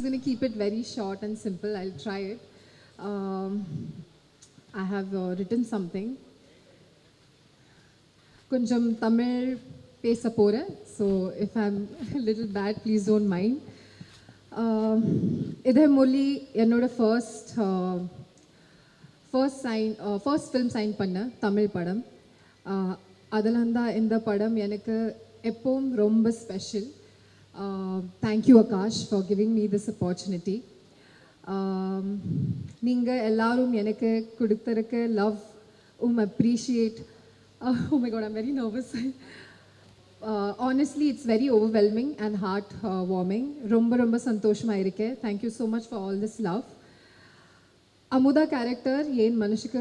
I'm going to keep it very short and simple. I'll try it. Um, I have written something. Kunjam Tamil பேச போறேன். So if I'm a little bad, please don't mind. இதே மொழி என்னோட first film sign பண்ண தமிழ் படம். அதெல்லாம் தான் இந்த படம் எனக்கு எப்பவும் ரொம்ப special. Thank you Akash for giving me this opportunity. நீங்கள் எல்லாரும் எனக்கு கொடுத்துருக்க love appreciate. Oh my god, I'm very nervous. Honestly, it's very overwhelming and heart-warming. ரொம்ப சந்தோஷமா இருக்கேன். Thank you so much for all this love. Amudha character என் மனுஷுக்கு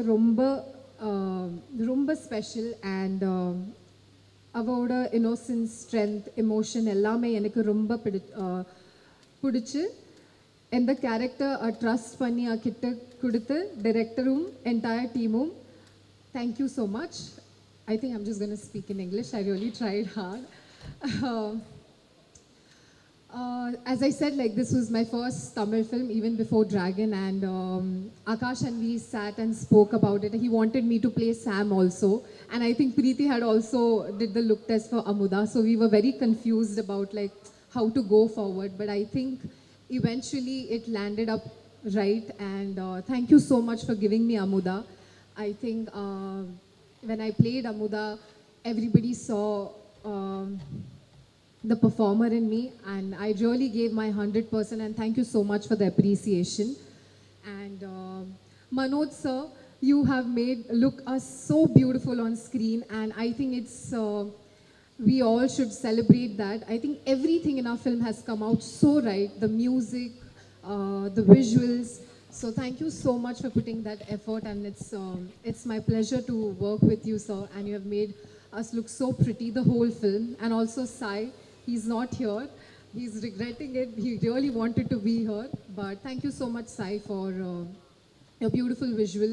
ரொம்ப ஸ்பெஷல். அண்ட் அவளோட இன்னோசன்ஸ், ஸ்ட்ரென்த், எமோஷன் எல்லாமே எனக்கு ரொம்ப பிடிச்சி எந்த கேரக்டர் ட்ரஸ்ட் பண்ணி கிட்ட கொடுத்து டைரக்டரும் என்டையர் டீமும் thank you so much. I think I'm just going to speak in English. I really tried hard. As I said, like this was my first Tamil film, even before Dragon, and Akash and we sat and spoke about it. He wanted me to play Sam also, and I think Preeti had also did the look test for Amuda, so we were very confused about like how to go forward. But I think eventually it landed up right, and thank you so much for giving me Amuda. I think when I played Amuda, everybody saw the performer in me, and I really gave my 100%, and thank you so much for the appreciation. And Manoj sir, you have made look us so beautiful on screen, and I think it's we all should celebrate that. I think everything in our film has come out so right, the music, the visuals. So thank you so much for putting that effort, and it's my pleasure to work with you, sir, and you have made us look so pretty the whole film. And also Sai, he's not here, he's regretting it, he really wanted to be here, but thank you so much Sai for your beautiful visual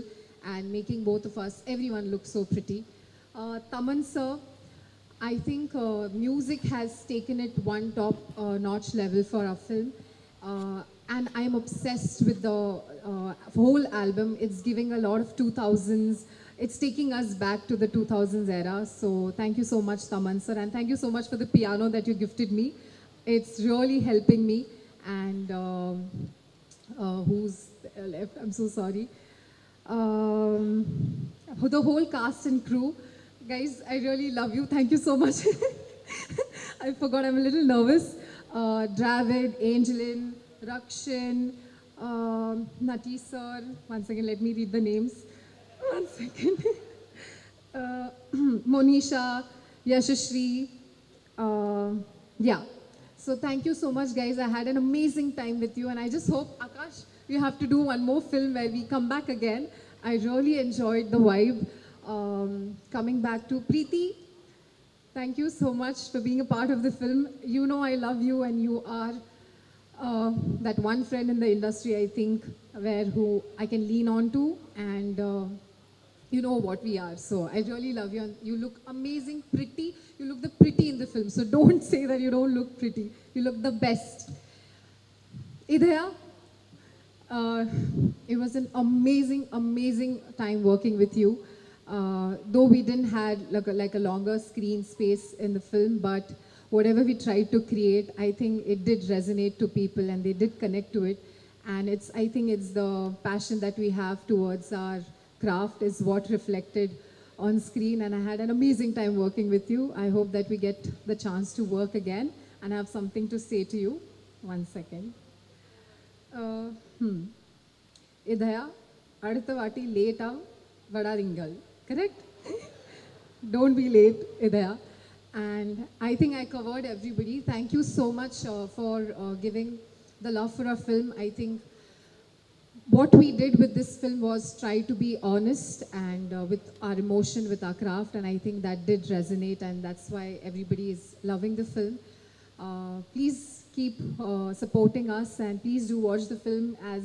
and making both of us, everyone look so pretty. Taman sir, I think music has taken it one top notch level for our film. And I'm obsessed with the whole album. It's giving a lot of 2000s. It's taking us back to the 2000s era. So thank you so much, Taman sir. And thank you so much for the piano that you gifted me. It's really helping me. And who's left? I'm so sorry. The whole cast and crew. Guys, I really love you. Thank you so much. I forgot, I'm a little nervous. Dravid, Angelin, Rakshan, Nati sir. One second, let me read the names. One second. Monisha, Yashashri. Yeah. So thank you so much, guys. I had an amazing time with you, and I just hope, Akash, you have to do one more film where we come back again. I really enjoyed the vibe. Coming back to Preeti, thank you so much for being a part of the film. You know I love you, and you are that one friend in the industry, I think, who I can lean on to, and you know what we are. So I really love you, and you look amazing, pretty. You look the pretty in the film, so don't say that you don't look pretty. You look the best. Idhaya, it was an amazing time working with you. Though we didn't have like a longer screen space in the film, but whatever we tried to create, I think it did resonate to people, and they did connect to it. And I think it's the passion that we have towards our craft is what reflected on screen, and I had an amazing time working with you. I hope that we get the chance to work again, and I have something to say to you. One second. Idhaya, அடுத்த வாட்டி லேட்டா வடாதீங்கள். Correct? Don't be late, Idhaya. And I think I covered everybody. Thank you so much for giving the love for our film. I think what we did with this film was try to be honest and with our emotion, with our craft, and I think that did resonate, and that's why everybody is loving the film. Please keep supporting us, and please do watch the film. As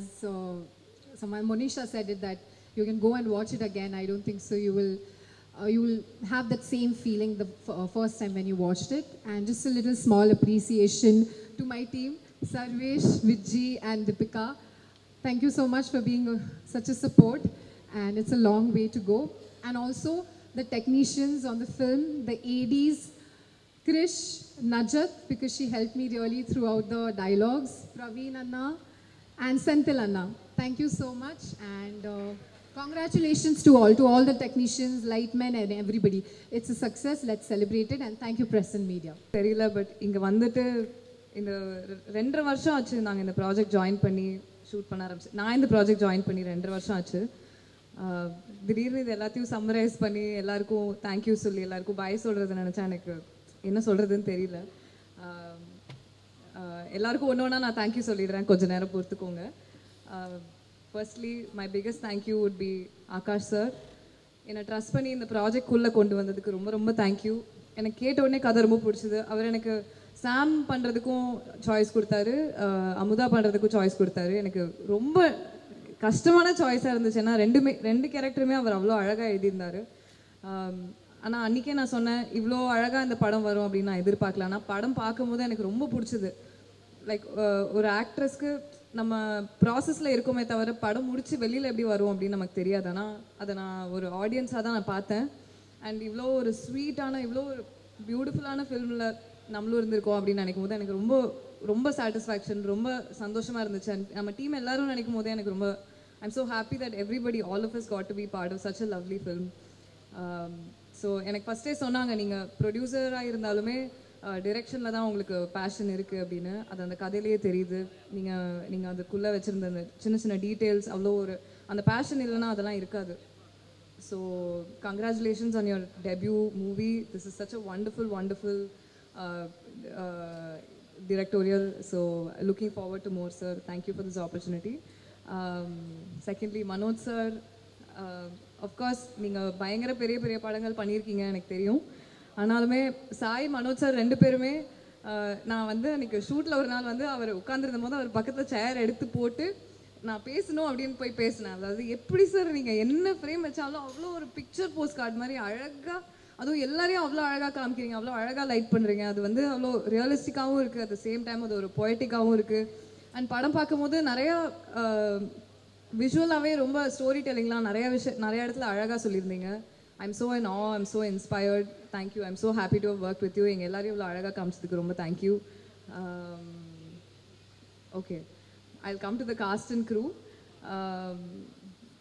someone, Monisha said it, that you can go and watch it again. I don't think so. You will have that same feeling the first time when you watched it. And just a little small appreciation to my team. Sarvesh, Vijay, and Deepika. Thank you so much for being such a support, and it's a long way to go. And also the technicians on the film, the ADs, Krish, Najat, because she helped me really throughout the dialogues, Praveen Anna, and Senthil Anna. Thank you so much, and congratulations to all the technicians, lightmen, and everybody. It's a success. Let's celebrate it, and thank you, press and media. தெரியல but இங்கே வந்துட்டு இந்த 2.5 வருஷம் ஆச்சு நாங்கள் இந்த project join பண்ணி shoot பண்ண ஆரம்பிச்சு. நான் இந்த ப்ராஜெக்ட் ஜாயின் பண்ணி 2.5 வருஷம் ஆச்சு. திடீர்னு இது எல்லாத்தையும் சம்மரைஸ் பண்ணி எல்லாருக்கும் தேங்க்யூ சொல்லி எல்லாருக்கும் பாய் சொல்கிறது நினச்சா எனக்கு என்ன சொல்கிறதுன்னு தெரியல. எல்லாருக்கும் ஒன்று ஒன்றா நான் தேங்க்யூ சொல்லிடுறேன், கொஞ்சம் நேரம் பொறுத்துக்கோங்க. Firstly my biggest thank you would be Akash sir. என்னை ட்ரஸ்ட் பண்ணி இந்த ப்ராஜெக்ட்குள்ளே கொண்டு வந்ததுக்கு ரொம்ப ரொம்ப தேங்க்யூ. எனக்கு கேட்ட உடனே கதை ரொம்ப பிடிச்சது. அவர் எனக்கு சாம் பண்ணுறதுக்கும் சாய்ஸ் கொடுத்தாரு, அமுதா பண்ணுறதுக்கும் சாய்ஸ் கொடுத்தாரு. எனக்கு ரொம்ப கஷ்டமான சாய்ஸாக இருந்துச்சு. ஏன்னா ரெண்டு கேரக்டருமே அவர் அவ்வளோ அழகாக எழுதியிருந்தார். ஆனால் அன்றைக்கே நான் சொன்னேன், இவ்வளோ அழகாக இந்த படம் வரும் அப்படின்னு நான் எதிர்பார்க்கல. ஆனால் படம் பார்க்கும்போது எனக்கு ரொம்ப பிடிச்சது. லைக் ஒரு ஆக்ட்ரஸ்க்கு நம்ம ப்ராசஸில் இருக்கோமே தவிர படம் முடித்து வெளியில் எப்படி வரும் அப்படின்னு நமக்கு தெரியாது. ஆனால் அதை நான் ஒரு ஆடியன்ஸாக தான் நான் பார்த்தேன். அண்ட் இவ்வளோ ஒரு ஸ்வீட்டான இவ்வளோ ஒரு பியூட்டிஃபுல்லான ஃபில்மில் நம்மளும் இருந்திருக்கோம் அப்படின்னு நினைக்கும் போது எனக்கு ரொம்ப ரொம்ப சாட்டிஸ்ஃபேக்ஷன், ரொம்ப சந்தோஷமாக இருந்துச்சு. அண்ட் நம்ம டீம் எல்லாரும் நினைக்கும் போதே எனக்கு ரொம்ப I'm so happy that everybody all of us got to be part of such a lovely film. So எனக்கு ஃபஸ்ட்டே சொன்னாங்க, நீங்கள் ப்ரொடியூசராக இருந்தாலுமே டிரெக்ஷனில் தான் உங்களுக்கு பேஷன் இருக்குது அப்படின்னு. அது அந்த கதையிலேயே தெரியுது. நீங்கள் அதுக்குள்ளே வச்சுருந்த அந்த சின்ன சின்ன டீட்டெயில்ஸ் அவ்வளோ ஒரு அந்த பேஷன் இல்லைன்னா அதெல்லாம் இருக்காது. So congratulations on your debut movie. This is such a wonderful directorial. So looking forward to more, sir. Thank you for this opportunity. Secondly, Manoj sir, of course நீங்கள் பயங்கர பெரிய பெரிய படங்கள் பண்ணியிருக்கீங்க எனக்கு தெரியும். ஆனாலுமே சாய், மனோஜ் சார் 2 பேருமே நான் வந்து அன்றைக்கி ஷூட்டில் ஒரு நாள் வந்து அவர் உட்காந்துருந்த போது அவர் பக்கத்தில் சேர் எடுத்து போட்டு நான் பேசணும் அப்படின்னு போய் பேசினேன். அதாவது எப்படி சார் நீங்கள் என்ன ஃப்ரேம் வச்சாலும் அவ்வளோ ஒரு பிக்சர் போஸ்ட் கார்டு மாதிரி அழகாக, அதுவும் எல்லாரையும் அவ்வளோ அழகாக காமிக்கிறீங்க, அவ்வளோ அழகாக லைட் பண்ணுறீங்க. அது வந்து அவ்வளோ ரியலிஸ்டிக்காகவும் இருக்குது, அட் த சேம் டைம் அது ஒரு பொயட்டிக்காகவும் இருக்குது. அண்ட் படம் பார்க்கும்போது நிறையா விஷுவலாகவே ரொம்ப ஸ்டோரி டெல்லிங்லாம் நிறைய இடத்துல அழகாக சொல்லியிருந்தீங்க. I'm so in ah, I'm so inspired. Thank you. I'm so happy to work with you. எங்கள் எல்லாரையும் இவ்வளோ அழகாக காமிச்சதுக்கு ரொம்ப thank you. Okay, I'll come to the cast and crew.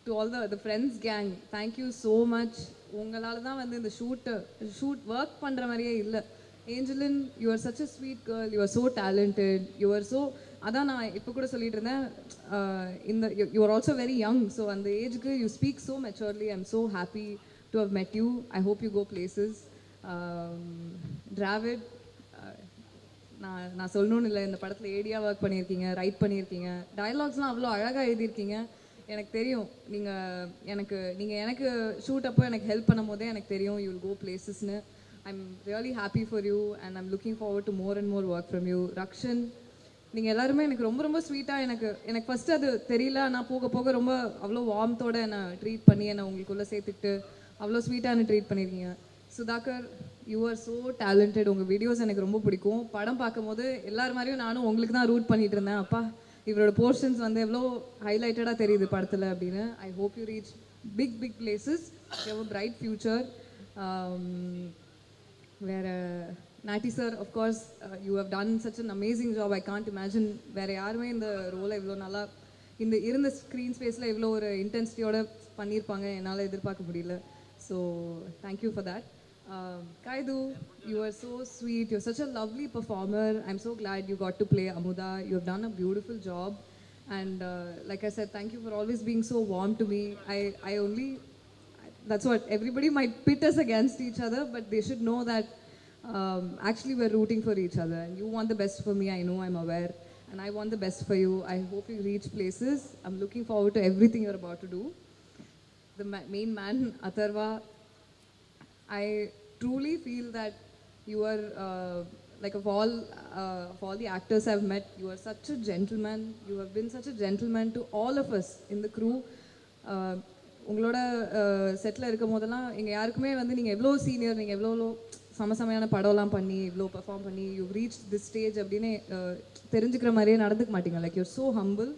To all the friends gang, thank you so much. உங்களால தான் வந்து இந்த ஷூட் ஒர்க் பண்ணுற மாதிரியே இல்லை. Angeline, you are such a sweet girl, you are so talented, you are so, அதான் நான் இப்போ கூட சொல்லிட்டு இருந்தேன், you are also very young, so அந்த ஏஜுக்கு you speak so maturely. I'm so happy to have met you. I hope you go places. Dravid, நான் சொல்லணும்னு இல்லை, இந்த படத்தில் ஏடியாக ஒர்க் பண்ணியிருக்கீங்க, ரைட் பண்ணியிருக்கீங்க, டயலாக்ஸ்லாம் அவ்வளோ அழகாக எழுதியிருக்கீங்க. எனக்கு தெரியும் நீங்கள் எனக்கு ஷூட் அப்போ எனக்கு ஹெல்ப் பண்ணும் போதே எனக்கு தெரியும் யூ வில் கோ பிளேசஸ்னு. I'm really happy for you and I'm looking forward to more and more work from you. Rakshan, நீங்கள் எல்லாருமே எனக்கு ரொம்ப ரொம்ப ஸ்வீட்டாக, எனக்கு ஃபஸ்ட்டு அது தெரியல, ஆனால் போக போக ரொம்ப அவ்வளோ வார்ம்த்தோடு என்னை ட்ரீட் பண்ணி என்னை உங்களுக்குள்ளே சேர்த்துக்கிட்டு அவ்வளோ ஸ்வீட்டாக என்னை ட்ரீட் பண்ணியிருக்கீங்க. Sudhakar, you are so talented. உங்கள் வீடியோஸ் எனக்கு ரொம்ப பிடிக்கும். படம் பார்க்கும்போது எல்லார் மாதிரியும் நானும் உங்களுக்கு தான் ரூட் பண்ணிட்டு இருந்தேன். அப்பா, இவரோட போர்ஷன்ஸ் வந்து எவ்வளோ ஹைலைட்டடாக தெரியுது படத்தில் அப்படின்னு. I hope you reach big places. You have a bright future. வேறு Natty sir, of course you have done such an amazing job. I can't imagine வேறு யாருமே இந்த ரோலை இவ்வளோ நல்லா இருந்த ஸ்க்ரீன் ஸ்பேஸில் இவ்வளோ ஒரு இன்டென்சிட்டியோட பண்ணியிருப்பாங்க என்னால் எதிர்பார்க்க முடியல. So thank you for that. Kaidu, you are so sweet. You're such a lovely performer. I'm so glad you got to play Amuda. You have done a beautiful job. And like I said, thank you for always being so warm to me. That's what everybody might pit us against each other, but they should know that actually we're rooting for each other. And you want the best for me. I know, I'm aware. And I want the best for you. I hope you reach places. I'm looking forward to everything you're about to do. The main man, Atharva, I truly feel that you are like of all the actors I've met, you are such a gentleman. You have been such a gentleman to all of us in the crew. உங்களோட settle இருக்கும் போதெல்லாம் எங்கள் யாருக்குமே வந்து நீங்கள் எவ்வளோ senior, நீங்கள் எவ்வளோ சமசமையான படம்லாம் பண்ணி இவ்வளோ பெர்ஃபார்ம் பண்ணி யூ ரீச் திஸ் ஸ்டேஜ் அப்படின்னு தெரிஞ்சுக்கிற மாதிரியே நடந்துக்க மாட்டீங்க. Like you're so humble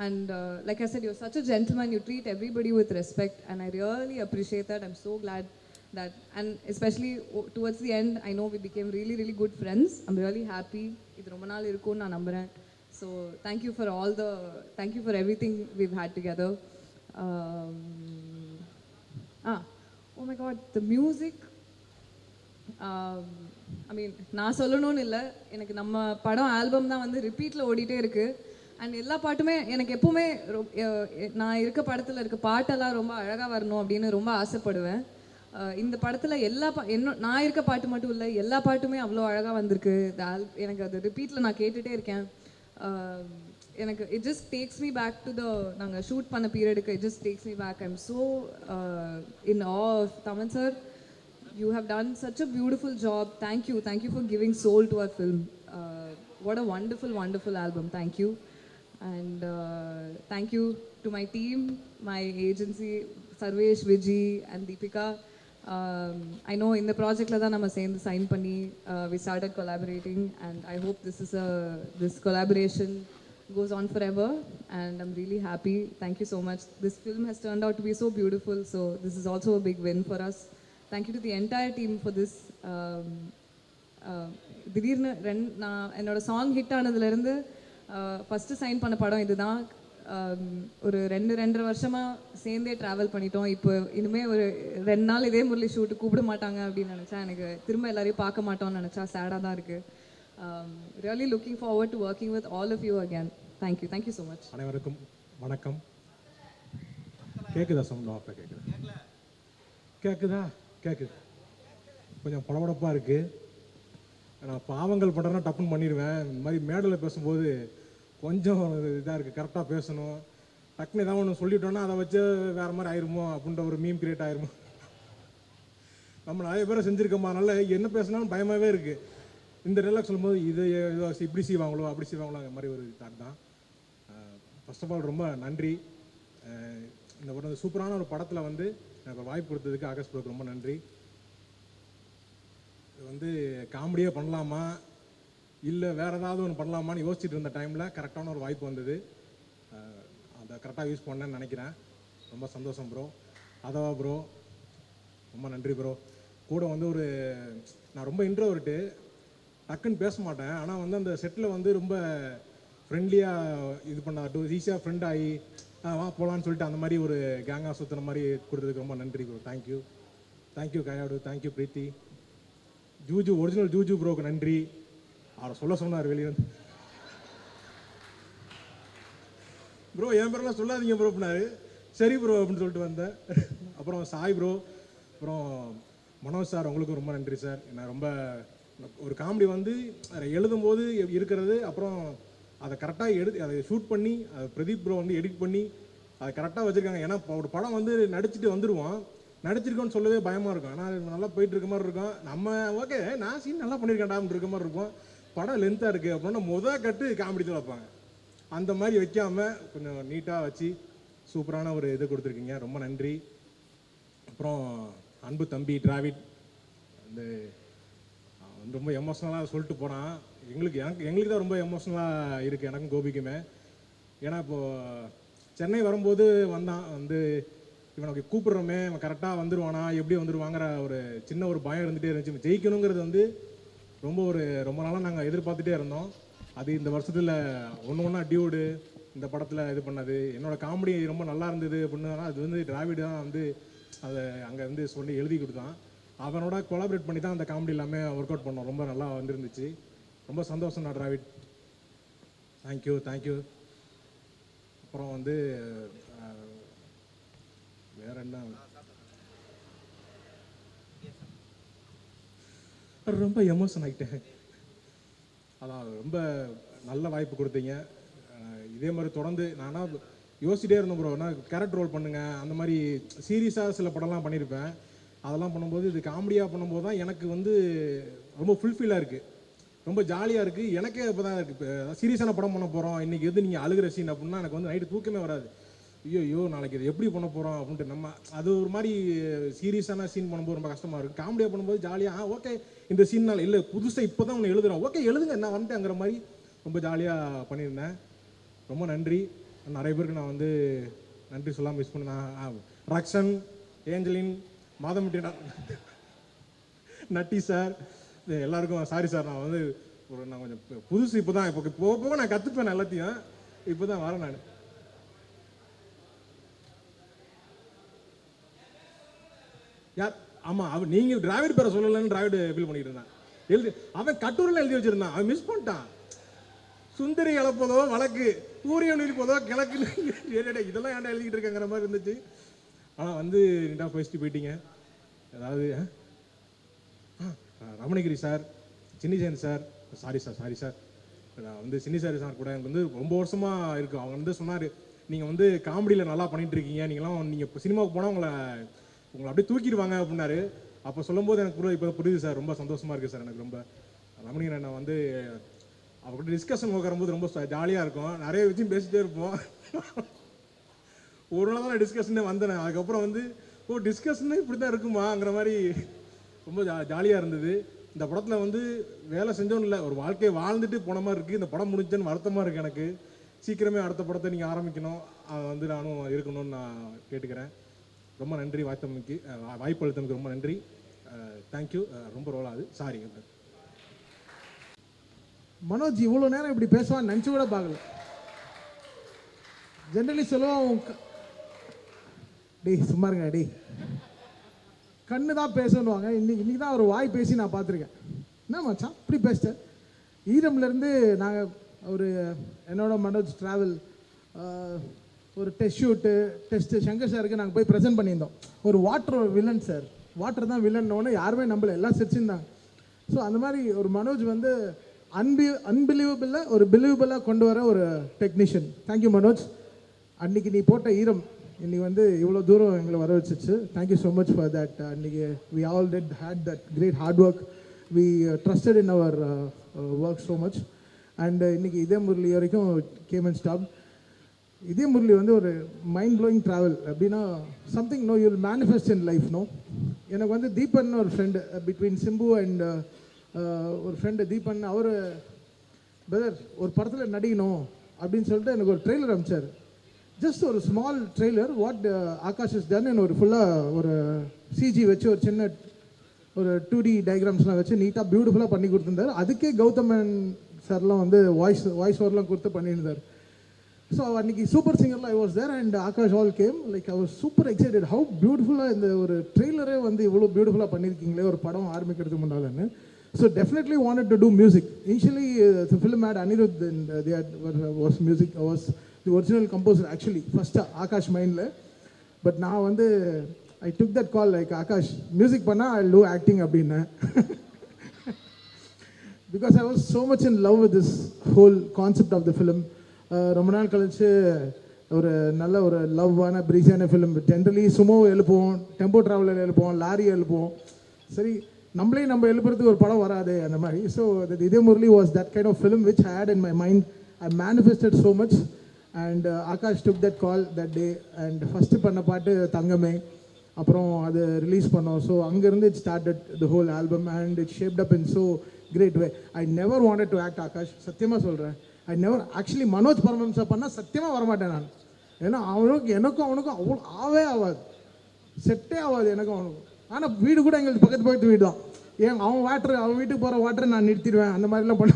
and like I said you're such a gentleman. You treat everybody with respect and I really appreciate that. I'm so glad that, and especially towards the end I know we became really really good friends. I'm really happy idu romba naal irukum na nambren. So thank you for thank you for everything we've had together. um, oh my god, the music. I mean நான் சொல்லணும்னு இல்லை, எனக்கு நம்ம படம் album தான் வந்து ரிப்பீட்டில் ஓடிட்டே இருக்குது. அண்ட் எல்லா பாட்டுமே எனக்கு எப்போவுமே நான் இருக்க படத்தில் இருக்க பாட்டெல்லாம் ரொம்ப அழகாக வரணும் அப்படின்னு ரொம்ப ஆசைப்படுவேன். இந்த படத்தில் நான் இருக்க பாட்டு மட்டும் இல்லை, எல்லா பாட்டுமே அவ்வளோ அழகாக வந்திருக்கு. எனக்கு அது ரிப்பீட்டில் நான் கேட்டுகிட்டே இருக்கேன். எனக்கு it just takes me back to நாங்கள் ஷூட் பண்ண பீரியடுக்கு. It just takes me back. I am so in awe of Taman sir. You have done such a beautiful job. Thank you for giving soul to our film. What a wonderful album. Thank you. And thank you to my team, my agency, Sarvesh, Viji and Deepika. I know in the project la da nama சேர்ந்து sign பண்ணி we started collaborating, and I hope this collaboration goes on forever, and I'm really happy. Thank you so much. This film has turned out to be so beautiful, so this is also a big win for us. Thank you to the entire team for this. திடீர்னு நான் என்னோட song hit ஆனதுலேருந்து first sign பண்ண படம் இதுதான். ஒரு 2.5 வருஷமாக சேர்ந்தே travel பண்ணிட்டோம். இப்போ இனிமேல் ஒரு 2 நாள் இதே முரளி ஷூட்டு கூப்பிட மாட்டாங்க அப்படின்னு நினச்சா, எனக்கு திரும்ப எல்லாரையும் பார்க்க மாட்டோம்னு நினச்சா சேடாக தான் இருக்குது. Really looking forward to working with all of you again. Thank you so much. அனைவருக்கும் வணக்கம். கேட்குதா சவுண்ட்? ஆஃபில் கேட்குதா? கேட்குது. கொஞ்சம் படபடப்பாக இருக்குது. நான் பாவங்கள் பண்ணுறேன்னா டப்புன்னு பண்ணிடுவேன். இந்த மாதிரி மேடையில் பேசும்போது கொஞ்சம் இதாக இருக்குது. கரெக்டாக பேசணும். டக்குன்னு ஏதாவது ஒன்று சொல்லிட்டோன்னா அதை வச்சு வேறு மாதிரி ஆயிருமோ அப்படின்ற ஒரு மீம் கிரியேட் ஆயிருமோ. நம்ம நிறைய பேரை செஞ்சுருக்கோமா, அதனால என்ன பேசினாலும் பயமாகவே இருக்குது. இந்த டைலாக் சொல்லும்போது இதை இப்படி செய்வாங்களோ அப்படி செய்வாங்களோ அந்த மாதிரி ஒரு தாட் தான். ஃபர்ஸ்ட் ஆஃப் ஆல் ரொம்ப நன்றி. இந்த ஒரு சூப்பரான ஒரு படத்தில் வந்து எனக்கு ஒரு வாய்ப்பு கொடுத்ததுக்கு ஆகாஷ் ப்ரோக்கு ரொம்ப நன்றி. இது வந்து காமெடியாக பண்ணலாமா இல்லை வேறு ஏதாவது ஒன்று பண்ணலாமான்னு யோசிச்சுட்டு இருந்த டைமில் கரெக்டான ஒரு வாய்ப்பு வந்தது. அதை கரெக்டாக யூஸ் பண்ணேன்னு நினைக்கிறேன். ரொம்ப சந்தோஷம் ப்ரோ. அதவா ப்ரோ ரொம்ப நன்றி ப்ரோ. கூட வந்து நான் ரொம்ப இன்ட்ரோவர்ட்டு, டக்குன்னு பேச மாட்டேன். ஆனால் வந்து அந்த செட்டில் வந்து ரொம்ப ஃப்ரெண்ட்லியாக இது பண்ண ஈஸியாக ஃப்ரெண்ட் ஆகி வா போகலான்னு சொல்லிட்டு அந்த மாதிரி ஒரு கேங்காக சுற்றுன மாதிரி கொடுத்ததுக்கு ரொம்ப நன்றி ப்ரோ. தேங்க்யூ கயாடு, தேங்க்யூ பிரீத்தி. ஜூஜு ஒரிஜினல் ஜூஜு ப்ரோக்கு நன்றி. அவரை சொல்ல சொன்னார் வெளியே வந்து, ப்ரோ என் பேரெல்லாம் சொல்லாதீங்க ப்ரோ அப்படின்னாரு. சரி ப்ரோ அப்படின்னு சொல்லிட்டு வந்தேன். அப்புறம் சாய் ப்ரோ, அப்புறம் மனோஜ் சார், உங்களுக்கும் ரொம்ப நன்றி சார். நான் ரொம்ப ஒரு காமெடி வந்து எழுதும்போது இருக்கிறது, அப்புறம் அதை கரெக்டாக அதை ஷூட் பண்ணி அதை பிரதீப் ப்ரோ வந்து எடிட் பண்ணி அதை கரெக்டாக வச்சுருக்காங்க. ஏன்னா ஒரு படம் வந்து நடிச்சுட்டு வந்துடுவோம், நடிச்சிருக்கோன்னு சொல்லவே பயமாக இருக்கும். ஆனால் நல்லா போயிட்டு இருக்க மாதிரி இருக்கும். நம்ம ஓகே நான் சீன் நல்லா பண்ணியிருக்கேன்டான்னு இருக்க மாதிரி இருக்கும். படம் லென்த்தாக இருக்குது அப்படின்னா கட்டு காமெடி தான் வைப்பாங்க. அந்த மாதிரி வைக்காமல் கொஞ்சம் நீட்டாக வச்சு சூப்பரான ஒரு இது கொடுத்துருக்கீங்க. ரொம்ப நன்றி. அப்புறம் அன்பு தம்பி டிராவிட் வந்து ரொம்ப எமோஷ்னலாக சொல்லிட்டு போனான். எங்களுக்கு தான் ரொம்ப எமோஷ்னலாக இருக்குது, எனக்கும் கோபிக்குமே. ஏன்னா இப்போது சென்னை வரும்போது வந்தான் வந்து இவனுக்கு கூப்பிட்றோமே அவன் கரெக்டாக வந்துடுவானா எப்படி வந்துடுவாங்கிற ஒரு சின்ன ஒரு பயம் இருந்துகிட்டே இருந்துச்சு. ஜெயிக்கணுங்கிறது வந்து ரொம்ப நாளாக நாங்கள் எதிர்பார்த்துட்டே இருந்தோம். அது இந்த வருஷத்தில் ஒன்றா டியூடு இந்த படத்தில் இது பண்ணது. என்னோடய காமெடி ரொம்ப நல்லா இருந்தது அப்படின்னு அது வந்து டிராவிட் தான் வந்து அதை அங்கே வந்து சொல்லி எழுதி கொடுத்தான். அவனோட கொலாபரேட் பண்ணி தான் அந்த காமெடி எல்லாமே ஒர்க் அவுட் பண்ணோம். ரொம்ப நல்லா வந்துருந்துச்சு. ரொம்ப சந்தோஷம் தான் டிராவிட். தேங்க்யூ. அப்புறம் வந்து வேற என்ன, ரொம்ப எமோஷன் ஆகிட்டேன். அதான் ரொம்ப நல்ல வாய்ப்பு கொடுத்தீங்க. இதே மாதிரி தொடர்ந்து நானா யோசிச்சிட்டே இருந்தேன் ப்ரோ, நான் கேரக்டர் ரோல் பண்ணுங்க அந்த மாதிரி சீரியஸாக சில படம்லாம் பண்ணியிருப்பேன். அதெல்லாம் பண்ணும்போது இது காமெடியாக பண்ணும்போது தான் எனக்கு வந்து ரொம்ப ஃபுல்ஃபில்லாக இருக்குது, ரொம்ப ஜாலியாக இருக்குது. எனக்கே இப்போ தான் இருக்குது. இப்போ சீரியஸான படம் பண்ண போகிறோம் இன்றைக்கி எது நீங்கள் அழுகிற சீன் அப்படின்னா எனக்கு வந்து நைட்டு தூக்கமே வராது. ஐயோ நாளைக்கு இது எப்படி பண்ண போகிறோம் அப்படின்ட்டு நம்ம அது ஒரு மாதிரி சீரியஸான சீன் பண்ணும்போது ரொம்ப கஷ்டமாக இருக்குது. காமெடியாக பண்ணும்போது ஜாலியாக ஓகே இந்த சீனால் இல்லை புதுசாக இப்போ தான் ஒன்று எழுதுகிறோம், ஓகே எழுதுங்க நான் வந்துட்டேங்கிற மாதிரி ரொம்ப ஜாலியாக பண்ணியிருந்தேன். ரொம்ப நன்றி. நிறைய பேருக்கு நான் வந்து நன்றி சொல்லாமல் மிஸ் பண்ணேன். ரக்ஷன், ஏஞ்சலின், மாதமுட்டி, நட்டி சார், எல்லாருக்கும் சாரி சார். நான் வந்து நான் கொஞ்சம் புதுசு இப்போ தான், இப்போ போக போக நான் கற்றுப்பேன் எல்லாத்தையும். இப்போ தான் வரேன் நான். யார்? ஆமாம், அவன் நீங்கள் டிராவிட் பேரை சொல்லலைன்னு டிராவிட் ஃபீல் பண்ணிட்டு இருந்தான். அவன் கட்டுரையில் எழுதி வச்சிருந்தான், அவன் மிஸ் பண்ணிட்டான். சுந்தரி இழப்பதோ வழக்கு, சூரியன் இருப்பதோ கிழக்கு, இதெல்லாம் ஏன்டா எழுதிக்கிட்டு இருக்காங்கிற மாதிரி இருந்துச்சு. ஆனால் வந்து நீட்டாக பேசிட்டு போயிட்டீங்க. அதாவது Ramanagiri sir, Chinnijayan sir, sorry sir, நான் வந்து சின்னி சார் கூட எனக்கு வந்து ரொம்ப வருஷமாக இருக்குது. அவங்க வந்து சொன்னார், நீங்கள் வந்து காமெடியில் நல்லா பண்ணிகிட்டு இருக்கீங்க, நீங்கள் இப்போ சினிமாவுக்கு போனால் உங்களை அப்படியே தூக்கிடுவாங்க அப்படின்னாரு. அப்போ சொல்லும்போது எனக்கு இப்போ புரியுது சார். ரொம்ப சந்தோஷமாக இருக்குது சார் எனக்கு. ரொம்ப ரமணிகன் நான் வந்து அவர்கிட்ட டிஸ்கஷன் உட்காரும்போது ரொம்ப ஜாலியாக இருக்கும். நிறைய விஷயம் பேசிகிட்டே இருப்போம். ஒரு நாள் தான் டிஸ்கஷனே வந்தேன். அதுக்கப்புறம் வந்து டிஸ்கஷனே இப்படி தான் இருக்குமாங்கிற மாதிரி ரொம்ப ஜாலியாக இருந்தது. இந்த படத்தில் வந்து வேலை செஞ்சோன்னு இல்லை, ஒரு வாழ்க்கையை வாழ்ந்துட்டு போன மாதிரி இருக்குது. இந்த படம் முடிஞ்சேன்னு வருத்தமாக இருக்குது எனக்கு. சீக்கிரமே அடுத்த படத்தை நீங்கள் ஆரம்பிக்கணும், அதை வந்து நானும் இருக்கணும்னு நான் கேட்டுக்கிறேன். ரொம்ப நன்றி வாய்ப்பு அளித்தமைக்கு ரொம்ப நன்றி. தேங்க்யூ. ரொம்ப ரோல் ஆகுது, சாரி. மனோஜ் இவ்வளோ நேரம் இப்படி பேசுவான்னு நினச்சி கூட பார்க்கல. ஜென்ரலி சொல்லுவான், டேய் சும்மா இருங்க டேய், கண்ணு தான் பேசணுவாங்க. இன்னைக்கு தான் ஒரு வாய் பேசி நான் பார்த்துருக்கேன். என்ன மச்சான் இப்படி பேசிட்டேன். ஈரம்லேருந்து நாங்கள் ஒரு என்னோட மனோஜ் ட்ராவல் ஒரு டெஸ்ட்டு சங்கர் சாருக்கு நாங்கள் போய் ப்ரெசென்ட் பண்ணியிருந்தோம். ஒரு வாட்டர் வில்லன் சார், வாட்டர் தான் வில்லன்னொன்னு யாருமே நம்பலை, எல்லாம் சிரிச்சிருந்தாங்க. ஸோ அந்த மாதிரி ஒரு மனோஜ் வந்து அன்பிலீவபிளாக ஒரு பிலீவபிளாக கொண்டு வர ஒரு டெக்னீஷியன். தேங்க்யூ மனோஜ். அன்றைக்கி நீ போட்ட ஈரம் இன்னைக்கு வந்து இவ்வளோ தூரம் எங்களை வர வச்சிச்சு. Thank you so much for that. அன்றைக்கி we all had that great hard work. We trusted in our work so much. And இன்றைக்கி இதே முரளி வரைக்கும் கேம் அண்ட் ஸ்டாப். இதே முரளி வந்து ஒரு மைண்ட் ப்ளோயிங் ட்ராவல். அப்படின்னா something no you will manifest in life. No, எனக்கு வந்து தீபன் ஒரு ஃப்ரெண்டு, பிட்வீன் சிம்பு அண்ட் ஒரு ஃப்ரெண்டு தீபன். அவர் பிரதர் ஒரு படத்தில் நடிக்கணும் அப்படின்னு சொல்லிட்டு எனக்கு ஒரு ட்ரெய்லர் அனுப்பிச்சார். ஜஸ்ட் ஒரு small trailer, what Akash is done. ஒரு ஃபுல்லாக ஒரு சிஜி வச்சு ஒரு சின்ன ஒரு 2D டயக்ராம்ஸ்லாம் வச்சு நீட்டாக பியூட்டிஃபுல்லாக பண்ணி கொடுத்துருந்தார். அதுக்கே கௌதமன் சார்லாம் வந்து வாய்ஸ் ஓவர்லாம் கொடுத்து பண்ணியிருந்தார். ஸோ அன்றைக்கி சூப்பர் சிங்கர்லாம் I was there and Akash all came. Like I was super excited. How பியூட்டிஃபுல்லாக இந்த ஒரு ட்ரெய்லரே வந்து இவ்வளோ பியூட்டிஃபுல்லாக பண்ணியிருக்கீங்களே ஒரு படம் ஆரம்பிக்கிறதுக்கு முன்னாலன்னு. So definitely wanted to do music. Initially, the film had Anirudh and was music. Was the original composer actually first Akash mind la. But now I took that call like Akash music panna I'll do acting அப்படினா. Because I was so much in love with this whole concept of the film. ரொம்ப நாள் கழிச்சு ஒரு நல்ல ஒரு லவ்வான பிரீஸான film. Generally Sumo எழுப்புவோம், டெம்போ ட்ராவலர் எழுப்புவோம், லாரி எழுப்புவோம். சரி நம்மளே நம்ம எழுப்புறதுக்கு ஒரு படம் வராது அந்த மாதிரி. ஸோ இதே Murali was that kind of film which I had in my mind. I manifested so much and Akash took that call that day. And first பண்ண பாட்டு தங்கமே, அப்புறம் அது ரிலீஸ் பண்ணோம். ஸோ அங்கேருந்து it started the whole album and it shaped up in so great way. I never wanted to act Akash, சத்தியமாக சொல்கிறேன். I never actually Manoj Paramahamsa பண்ணால் சத்தியமாக வரமாட்டேன் நான். ஏன்னா எனக்கும் அவனுக்கும் அவ்வளோ ஆகாது, செட்டே ஆகாது எனக்கும் அவனுக்கும். ஆனால் வீடு கூட எங்களுக்கு பக்கத்து வீடு தான். அவன் வீட்டுக்கு போகிற வாட்டரை நான் நிறுத்திடுவேன், அந்த மாதிரிலாம் பண்ண.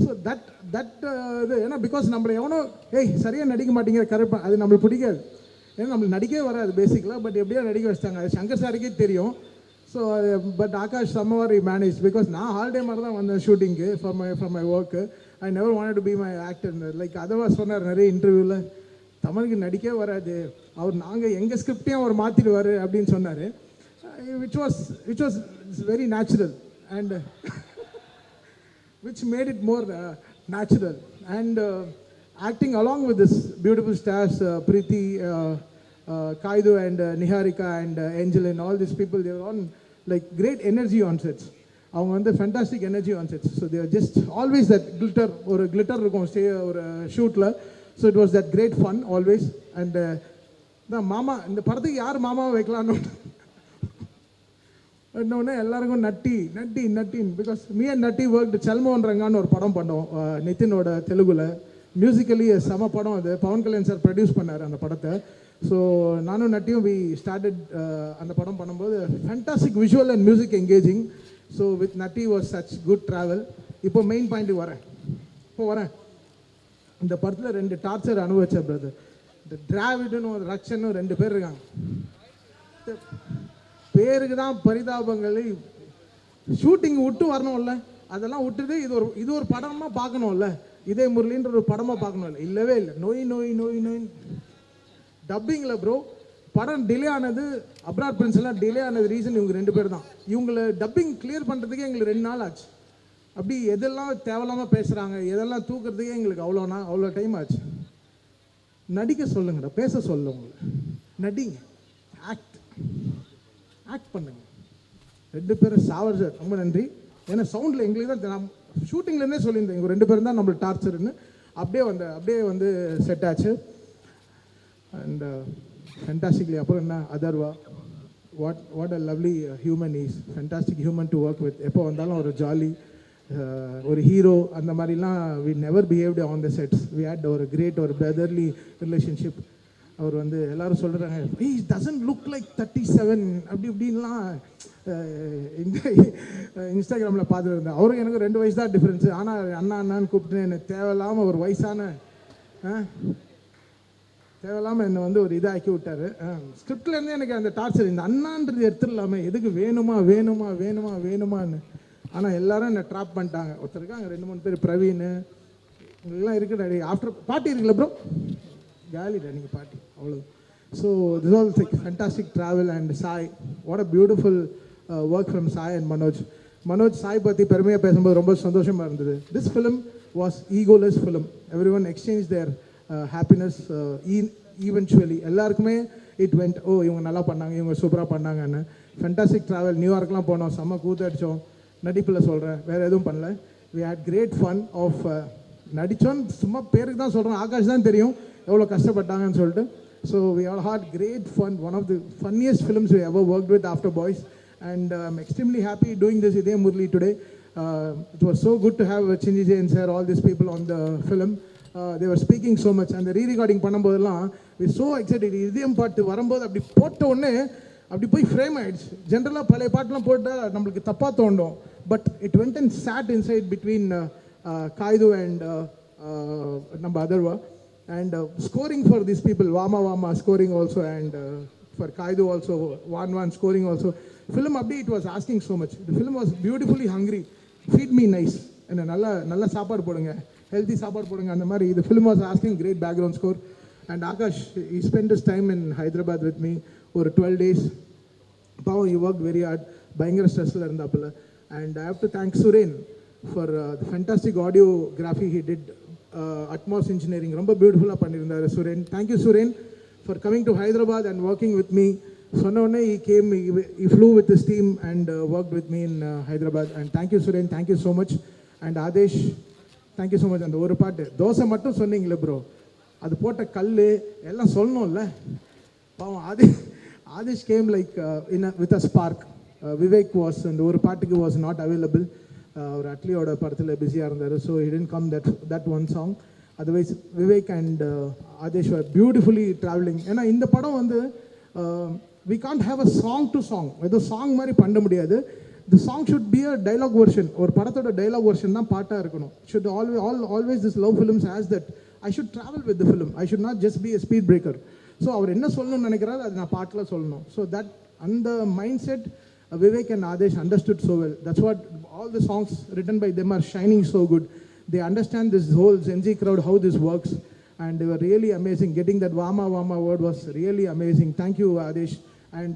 ஸோ தட் இது ஏன்னா பிகாஸ் நம்மளை எவனோ சரியாக நடிக்க மாட்டேங்கிற கரெக்டாக அது நம்மளுக்கு பிடிக்காது. ஏன்னா நம்மளுக்கு நடிக்கவே வராது பேசிக்கலாக. பட் எப்படியோ நடிக்க வச்சிட்டாங்க, அது சங்கர் சாருக்கே தெரியும். So but Akash somehow manage. Because நான் ஹாலிடே மாதிரி தான் வந்தேன் ஷூட்டிங்கு for my work. I never wanted to be my actor. Like அதர்வாஸ் சொன்னார் நிறைய இன்டர்வியூவில், தமிழுக்கு நடிக்கவே வராது நாங்கள் எங்கள் ஸ்கிரிப்டையும் அவர் மாற்றிடுவார் அப்படின்னு சொன்னார். which was very natural and which made it more natural. And acting along with this beautiful stars, Preeti, Kaidu and Niharika and Angelin, all these people, they were on like great energy on sets. அவங்க வந்து fantastic energy on sets. So there just always that glitter, ஒரு glitter இருக்கும் ஒரு ஷூட்டில். So it was that great fun always. And தான் மாமா, இந்த படத்துக்கு யார் மாமாவை வைக்கலான்னு இன்னொன்று எல்லாருக்கும் நட்டின் because me and Natty work செல்மோன் ரங்கான்னு ஒரு படம் பண்ணோம் நிதினோட தெலுங்குல. மியூசிக்கலி செம படம் அது. பவன் கல்யாண் சார் ப்ரொடியூஸ் பண்ணார் அந்த படத்தை. ஸோ நானும் நட்டியும் வி ஸ்டார்டட் அந்த படம் பண்ணும்போது fantastic visual and music engaging. So with Natty was such good travel. இப்போ மெயின் பாயிண்ட்டுக்கு வரேன். இந்த படத்தில் 2 டார்ச்சர் அனுபவிச்சேன் பிரதர். இந்த டிராவிடுன்னு ஒரு ரக்ஷனும் 2 பேர் இருக்காங்க. பேருக்கு தான் பரிதாபங்கள். ஷூட்டிங் விட்டு வரணும்ல, அதெல்லாம் விட்டுட்டு இது ஒரு படமாக பார்க்கணும்ல, இதே முரளின்ற ஒரு படமாக பார்க்கணும்ல. இல்லவே இல்லை. நோய் டப்பிங்கில் ப்ரோ படம் டிலே ஆனது, அப்ராட் பிரின்ஸ் எல்லாம் டிலே ஆனது ரீசன் இவங்க 2 பேர் தான். இவங்களை டப்பிங் கிளியர் பண்ணுறதுக்கே எங்களுக்கு 2 நாள் ஆச்சு. அப்படி எதெல்லாம் தேவையில்லாமல் பேசுகிறாங்க, எதெல்லாம் தூக்குறதுக்கே எங்களுக்கு அவ்வளோ டைம் ஆச்சு. நடிக்க சொல்லுங்கடா, பேச சொல்ல உங்களை. நடிங்க, ஆக்ட் பண்ணுங்க. 2 பேரும் சாவர் சார் ரொம்ப நன்றி. ஏன்னா சவுண்டில் எங்களுக்கு தான் நான் ஷூட்டிங்லேருந்தே சொல்லியிருந்தேன், இவங்க 2 பேரும் தான் நம்மளுக்கு டார்ச்சர்னு. அப்படியே வந்து செட் ஆச்சு. அண்ட் ஃபேண்டாஸ்டிக்லி அப்புறம் என்ன Atharvaa, what a lovely human is. Fantastic human to work with. எப்போ வந்தாலும் ஒரு ஜாலி, ஒரு ஹீரோ அந்த மாதிரிலாம். We never behaved on the sets. We had ஒரு கிரேட் ஒரு பிரதர்லி ரிலேஷன்ஷிப். அவர் வந்து எல்லாரும் சொல்கிறாங்க ஹீ டசன்ட் லுக் லைக் 37 அப்படி இப்படின்லாம் இன்ஸ்டாகிராமில் பார்த்துட்டு இருந்தேன். அவருக்கு எனக்கு 2 வயசு தான் டிஃப்ரென்ஸு. ஆனால் அண்ணான்னு கூப்பிட்டு எனக்கு தேவையில்லாமல் ஒரு வயசான தேவையில்லாமல் என்னை வந்து ஒரு இதாக்கி விட்டார். ஸ்கிரிப்ட்லேருந்தே எனக்கு அந்த டார்ச்சர், இந்த அண்ணான்றது எடுத்துடலாமே, எதுக்கு வேணுமான்னு. ஆனால் எல்லாரும் என்னை ட்ராப் பண்ணிட்டாங்க. ஒருத்தருக்கு அங்கே 2-3 பேர் பிரவீன் இவங்கெல்லாம் இருக்குடா. ஆஃப்டர் பார்ட்டி இருக்குல்ல ப்ரோ, காலிடா நீங்கள் பார்ட்டி அவ்வளோ. So this all fantastic travel. And Sai, what a beautiful work from Sai and Manoj. Sai பற்றி பெருமையாக பேசும்போது ரொம்ப சந்தோஷமாக இருந்தது. This film was egoless film. Every one exchange their happiness eventually. எல்லாருக்குமே இட் வெண்ட், இவங்க நல்லா பண்ணாங்க, இவங்க சூப்பராக பண்ணாங்கன்னு. Fantastic travel. நியூயார்க்லாம் போனோம், செம்ம கூத்தடிச்சோம். நடிப்பில் சொல்கிறேன், வேறு எதுவும் பண்ணல. We had great fun of நடித்தோன்னு சும்மா பேருக்கு தான் சொல்கிறோம். ஆகாஷ் தான் தெரியும் எவ்வளோ கஷ்டப்பட்டாங்கன்னு சொல்லிட்டு. So we all had great fun. One of the funniest films we ever worked with after boys. And I am extremely happy doing this Idhaye Murali today. It was so good to have Chinchi Jain sir, all this people on the film. they were speaking so much. அந்த rerecording பண்ணும்போதெல்லாம் we so excited. இதயம் பாட்டு வரும்போது அப்படி போட்ட உடனே அப்படி போய் ஃப்ரேம் ஆயிடுச்சு. ஜென்ரலாக பழைய பாட்டுலாம் போட்டால் நம்மளுக்கு தப்பாக தோண்டும். But it went and sat inside between Kayadu and நம்ம Atharvaa. And scoring for these people, Vama scoring also, and for Kaidu also, Wan scoring also. Film update, it was asking so much. The film was beautifully hungry. Feed me nice. And nalla saapad podunga, healthy saapad podunga and mari. The film was asking great background score. And Akash, he spent his time in Hyderabad with me for 12 days. Pao, he worked very hard. Bayangara stress la irundapala. And I have to thank Suren for the fantastic audiography he did. Atmos engineering ரொம்ப பியூட்டிஃபுல்லாக பண்ணியிருந்தார் Suren. Thank you Suren for coming to Hyderabad and working with me. சொன்ன உடனே he flew with his team and worked with me in Hyderabad. And thank you Suren, thank you so much. And Adesh, thank you so much. அந்த ஒரு பாட்டு தோசை மட்டும் சொன்னீங்களே bro, அது போட்ட கல் எல்லாம் சொல்லணும்ல. பாவம் Adesh came like with a spark. Vivek was அந்த ஒரு பாட்டுக்கு was not available. அவர் அட்லியோட படத்தில் பிஸியாக இருந்தார். So he didn't come that one song. Otherwise Vivek and Aadesh were beautifully traveling. ஏன்னா இந்த படம் வந்து we can't have a song to song. ஏதோ சாங் மாதிரி பண்ண முடியாது. The song should be a dialogue version. ஒரு படத்தோட dialogue version தான் பாட்டாக இருக்கணும். Should always this love films has that. I should travel with the film. I should not just be a speed breaker. So அவர் என்ன சொல்லணும்னு நினைக்கிறாரு அது நான் பாட்டில் சொல்லணும். ஸோ தட் அந்த mind set Vivek and Adesh understood so well. That's what all the songs written by them are shining so good. They understand this whole Gen Z crowd, how this works, and they were really amazing. Getting that Vama word was really amazing. Thank you Adesh and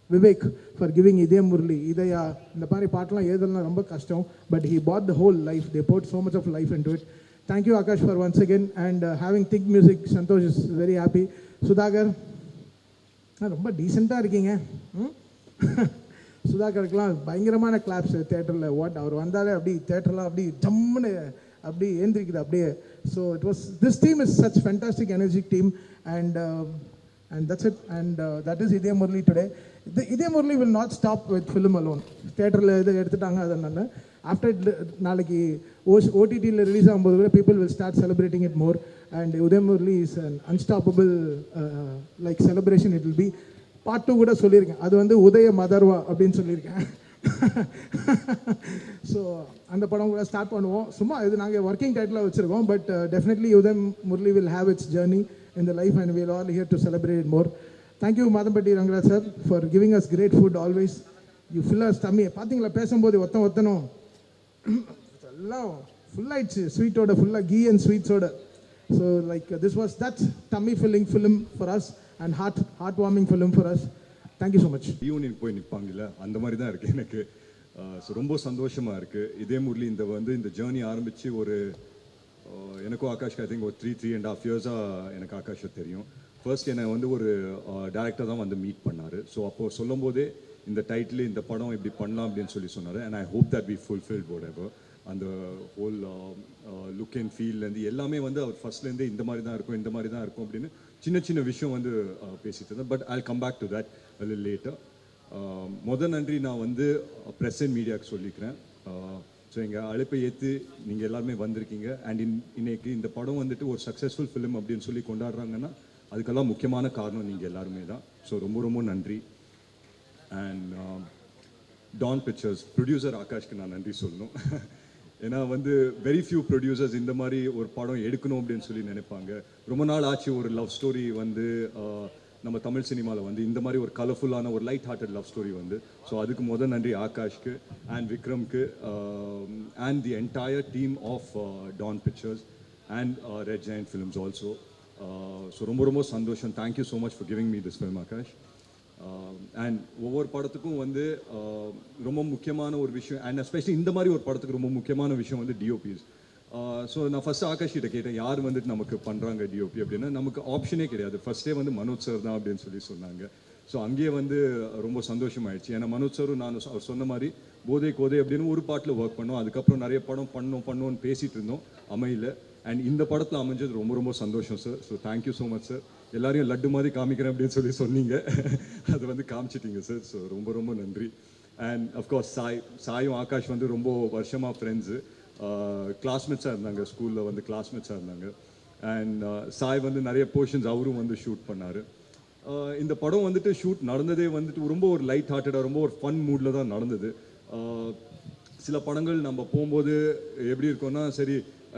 Vivek for giving Ideyam Murli. Idaya இந்த மாதிரி பாட்டெல்லாம் ஏதெல்லாம் ரொம்ப கஷ்டம், but he bought the whole life. They put so much of life into it. Thank you Akash for once again, and having Think Music, Santosh is very happy. Sudhakar ரொம்ப டீசெண்டாக இருக்கீங்க. சுதாகருக்கெலாம் பயங்கரமான claps தேட்டரில். அவர் வந்தாலே அப்படி தேட்டரில் அப்படி ஜம்முன்னு அப்படி ஏந்திரிக்குது அப்படியே. So it was this team is such fantastic energic team and that's it and that is Idhe Murli today. The Idhe Murli will not stop with film alone. Theaterல இது எடுத்துட்டாங்க அதனால after நாளைக்கு OTTல ரிலீஸ் ஆகும்போது கூட people will start celebrating it more and Idhe Murli is an unstoppable like celebration it will be. Part 2 கூட சொல்லியிருக்கேன், அது வந்து உதய மதர்வா அப்படின்னு சொல்லியிருக்கேன். ஸோ அந்த படம் கூட ஸ்டார்ட் பண்ணுவோம். சும்மா இது நாங்கள் ஒர்க்கிங் டைட்டில் வச்சுருக்கோம், but definitely Idhe Murli will have its journey in the life and we're all here to celebrate it more. Thank you Madhampatti Rangaraj sir for giving us great food always. You fill us tummy. பாத்தீங்களா பேசும்போது ஒத்தனும் எல்லாம் full ஆயிடுச்சு ஸ்வீட்டோட, ஃபுல்லாக ghee and ஸ்வீட்ஸோட. So like this was that tummy filling film for us and heart warming film for us. Thank you so much. Union போய் நிற்பாங்கல்ல அந்த மாதிரி தான் இருக்குது எனக்கு. ஸோ ரொம்ப சந்தோஷமாக இருக்குது. Idhe Murli இந்த ஜேர்னி ஆரம்பித்து ஒரு எனக்கும் ஆகாஷ்க்கு ஐ திங்க் ஒரு 3.5 இயர்ஸாக எனக்கு ஆகாஷை தெரியும். ஃபர்ஸ்ட் என்னை வந்து ஒரு டேரக்டர் தான் வந்து மீட் பண்ணார். ஸோ அப்போது சொல்லும் போதே இந்த டைட்டில் இந்த படம் இப்படி பண்ணலாம் அப்படின்னு சொன்னார். And I hope that we fulfilled whatever. அந்த ஹோல் லுக் அண்ட் ஃபீல்லேருந்து எல்லாமே வந்து அவர் ஃபர்ஸ்ட்லேருந்தே இந்த மாதிரி தான் இருக்கும் அப்படின்னு சின்ன விஷயம் வந்து பேசிட்டு இருந்தேன். But I come back to that a little later. முதல் நன்றி நான் வந்து ப்ரெஸ் அண்ட் மீடியாவுக்கு சொல்லிக்கிறேன். ஸோ எங்கள் அழைப்பை ஏற்று நீங்கள் எல்லாருமே வந்திருக்கீங்க. அண்ட் இன்னைக்கு இந்த படம் வந்துட்டு ஒரு சக்ஸஸ்ஃபுல் ஃபிலிம் அப்படின்னு சொல்லி கொண்டாடுறாங்கன்னா அதுக்கெல்லாம் முக்கியமான காரணம் நீங்கள் எல்லாருமே தான். ஸோ ரொம்ப நன்றி. அண்ட் டான் பிக்சர்ஸ் ப்ரொடியூசர் ஆகாஷ்க்கு நான் நன்றி சொல்லணும். ஏன்னா வந்து வெரி ஃபியூ ப்ரொடியூசர்ஸ் இந்த மாதிரி ஒரு படம் எடுக்கணும் அப்படின்னு சொல்லி நினைப்பாங்க. ரொம்ப நாள் ஆச்சு ஒரு லவ் ஸ்டோரி வந்து நம்ம தமிழ் சினிமாவில் வந்து இந்த மாதிரி ஒரு கலர்ஃபுல்லான ஒரு லைட் ஹார்ட்டட் லவ் ஸ்டோரி வந்து. ஸோ அதுக்கு முதல் நன்றி ஆகாஷ்க்கு அண்ட் விக்ரம்க்கு and the entire team of Dawn pictures and Red Giant films also. So ரொம்ப சந்தோஷம். Thank you so much for giving me this film Akash. And ஒவ்வொரு படத்துக்கும் வந்து ரொம்ப முக்கியமான ஒரு விஷயம், அண்ட் எஸ்பெஷலி இந்த மாதிரி ஒரு படத்துக்கு ரொம்ப முக்கியமான விஷயம் வந்து டிஓபிஸ். ஸோ நான் ஃபஸ்ட்டு ஆகாஷ் கிட்ட கேட்டேன் யார் வந்துட்டு நமக்கு பண்ணுறாங்க டிஓபி அப்படின்னா. நமக்கு ஆப்ஷனே கிடையாது. ஃபர்ஸ்டே வந்து மனோஜ் சார் தான் அப்படின்னு சொன்னாங்க. ஸோ அங்கேயே வந்து ரொம்ப சந்தோஷமாயிடுச்சு. ஏன்னா மனோஜ் சாரும் நான் அவர் சொன்ன மாதிரி போதை கோதை அப்படின்னு ஒரு பாட்டில் ஒர்க் பண்ணோம். அதுக்கப்புறம் நிறைய படம் பண்ணுவோன்னு பேசிகிட்டு இருந்தோம், அமையல. அண்ட் இந்த படத்தில் அமைஞ்சது ரொம்ப சந்தோஷம் sir. So thank you so much sir. எல்லாரையும் லட்டு மாதிரி காமிக்கிறேன் அப்படின்னு சொன்னீங்க, அது வந்து காமிச்சிட்டிங்க சார். ஸோ ரொம்ப நன்றி. அண்ட் அஃப்கோர்ஸ் சாயும் ஆகாஷ் வந்து ரொம்ப வருஷமாக ஃப்ரெண்ட்ஸு, கிளாஸ்மேட்ஸாக இருந்தாங்க, ஸ்கூலில் வந்து கிளாஸ்மேட்ஸாக இருந்தாங்க. அண்ட் சாய் வந்து நிறைய போர்ஷன்ஸ் அவரும் வந்து ஷூட் பண்ணார். இந்த படம் வந்துட்டு ஷூட் நடந்ததே வந்துட்டு ரொம்ப ஒரு லைட் ஹார்ட்டடாக ரொம்ப ஒரு ஃபன் மூடில் தான் நடந்தது. சில படங்கள் நம்ம போகும்போது எப்படி இருக்கோம்னா, சரி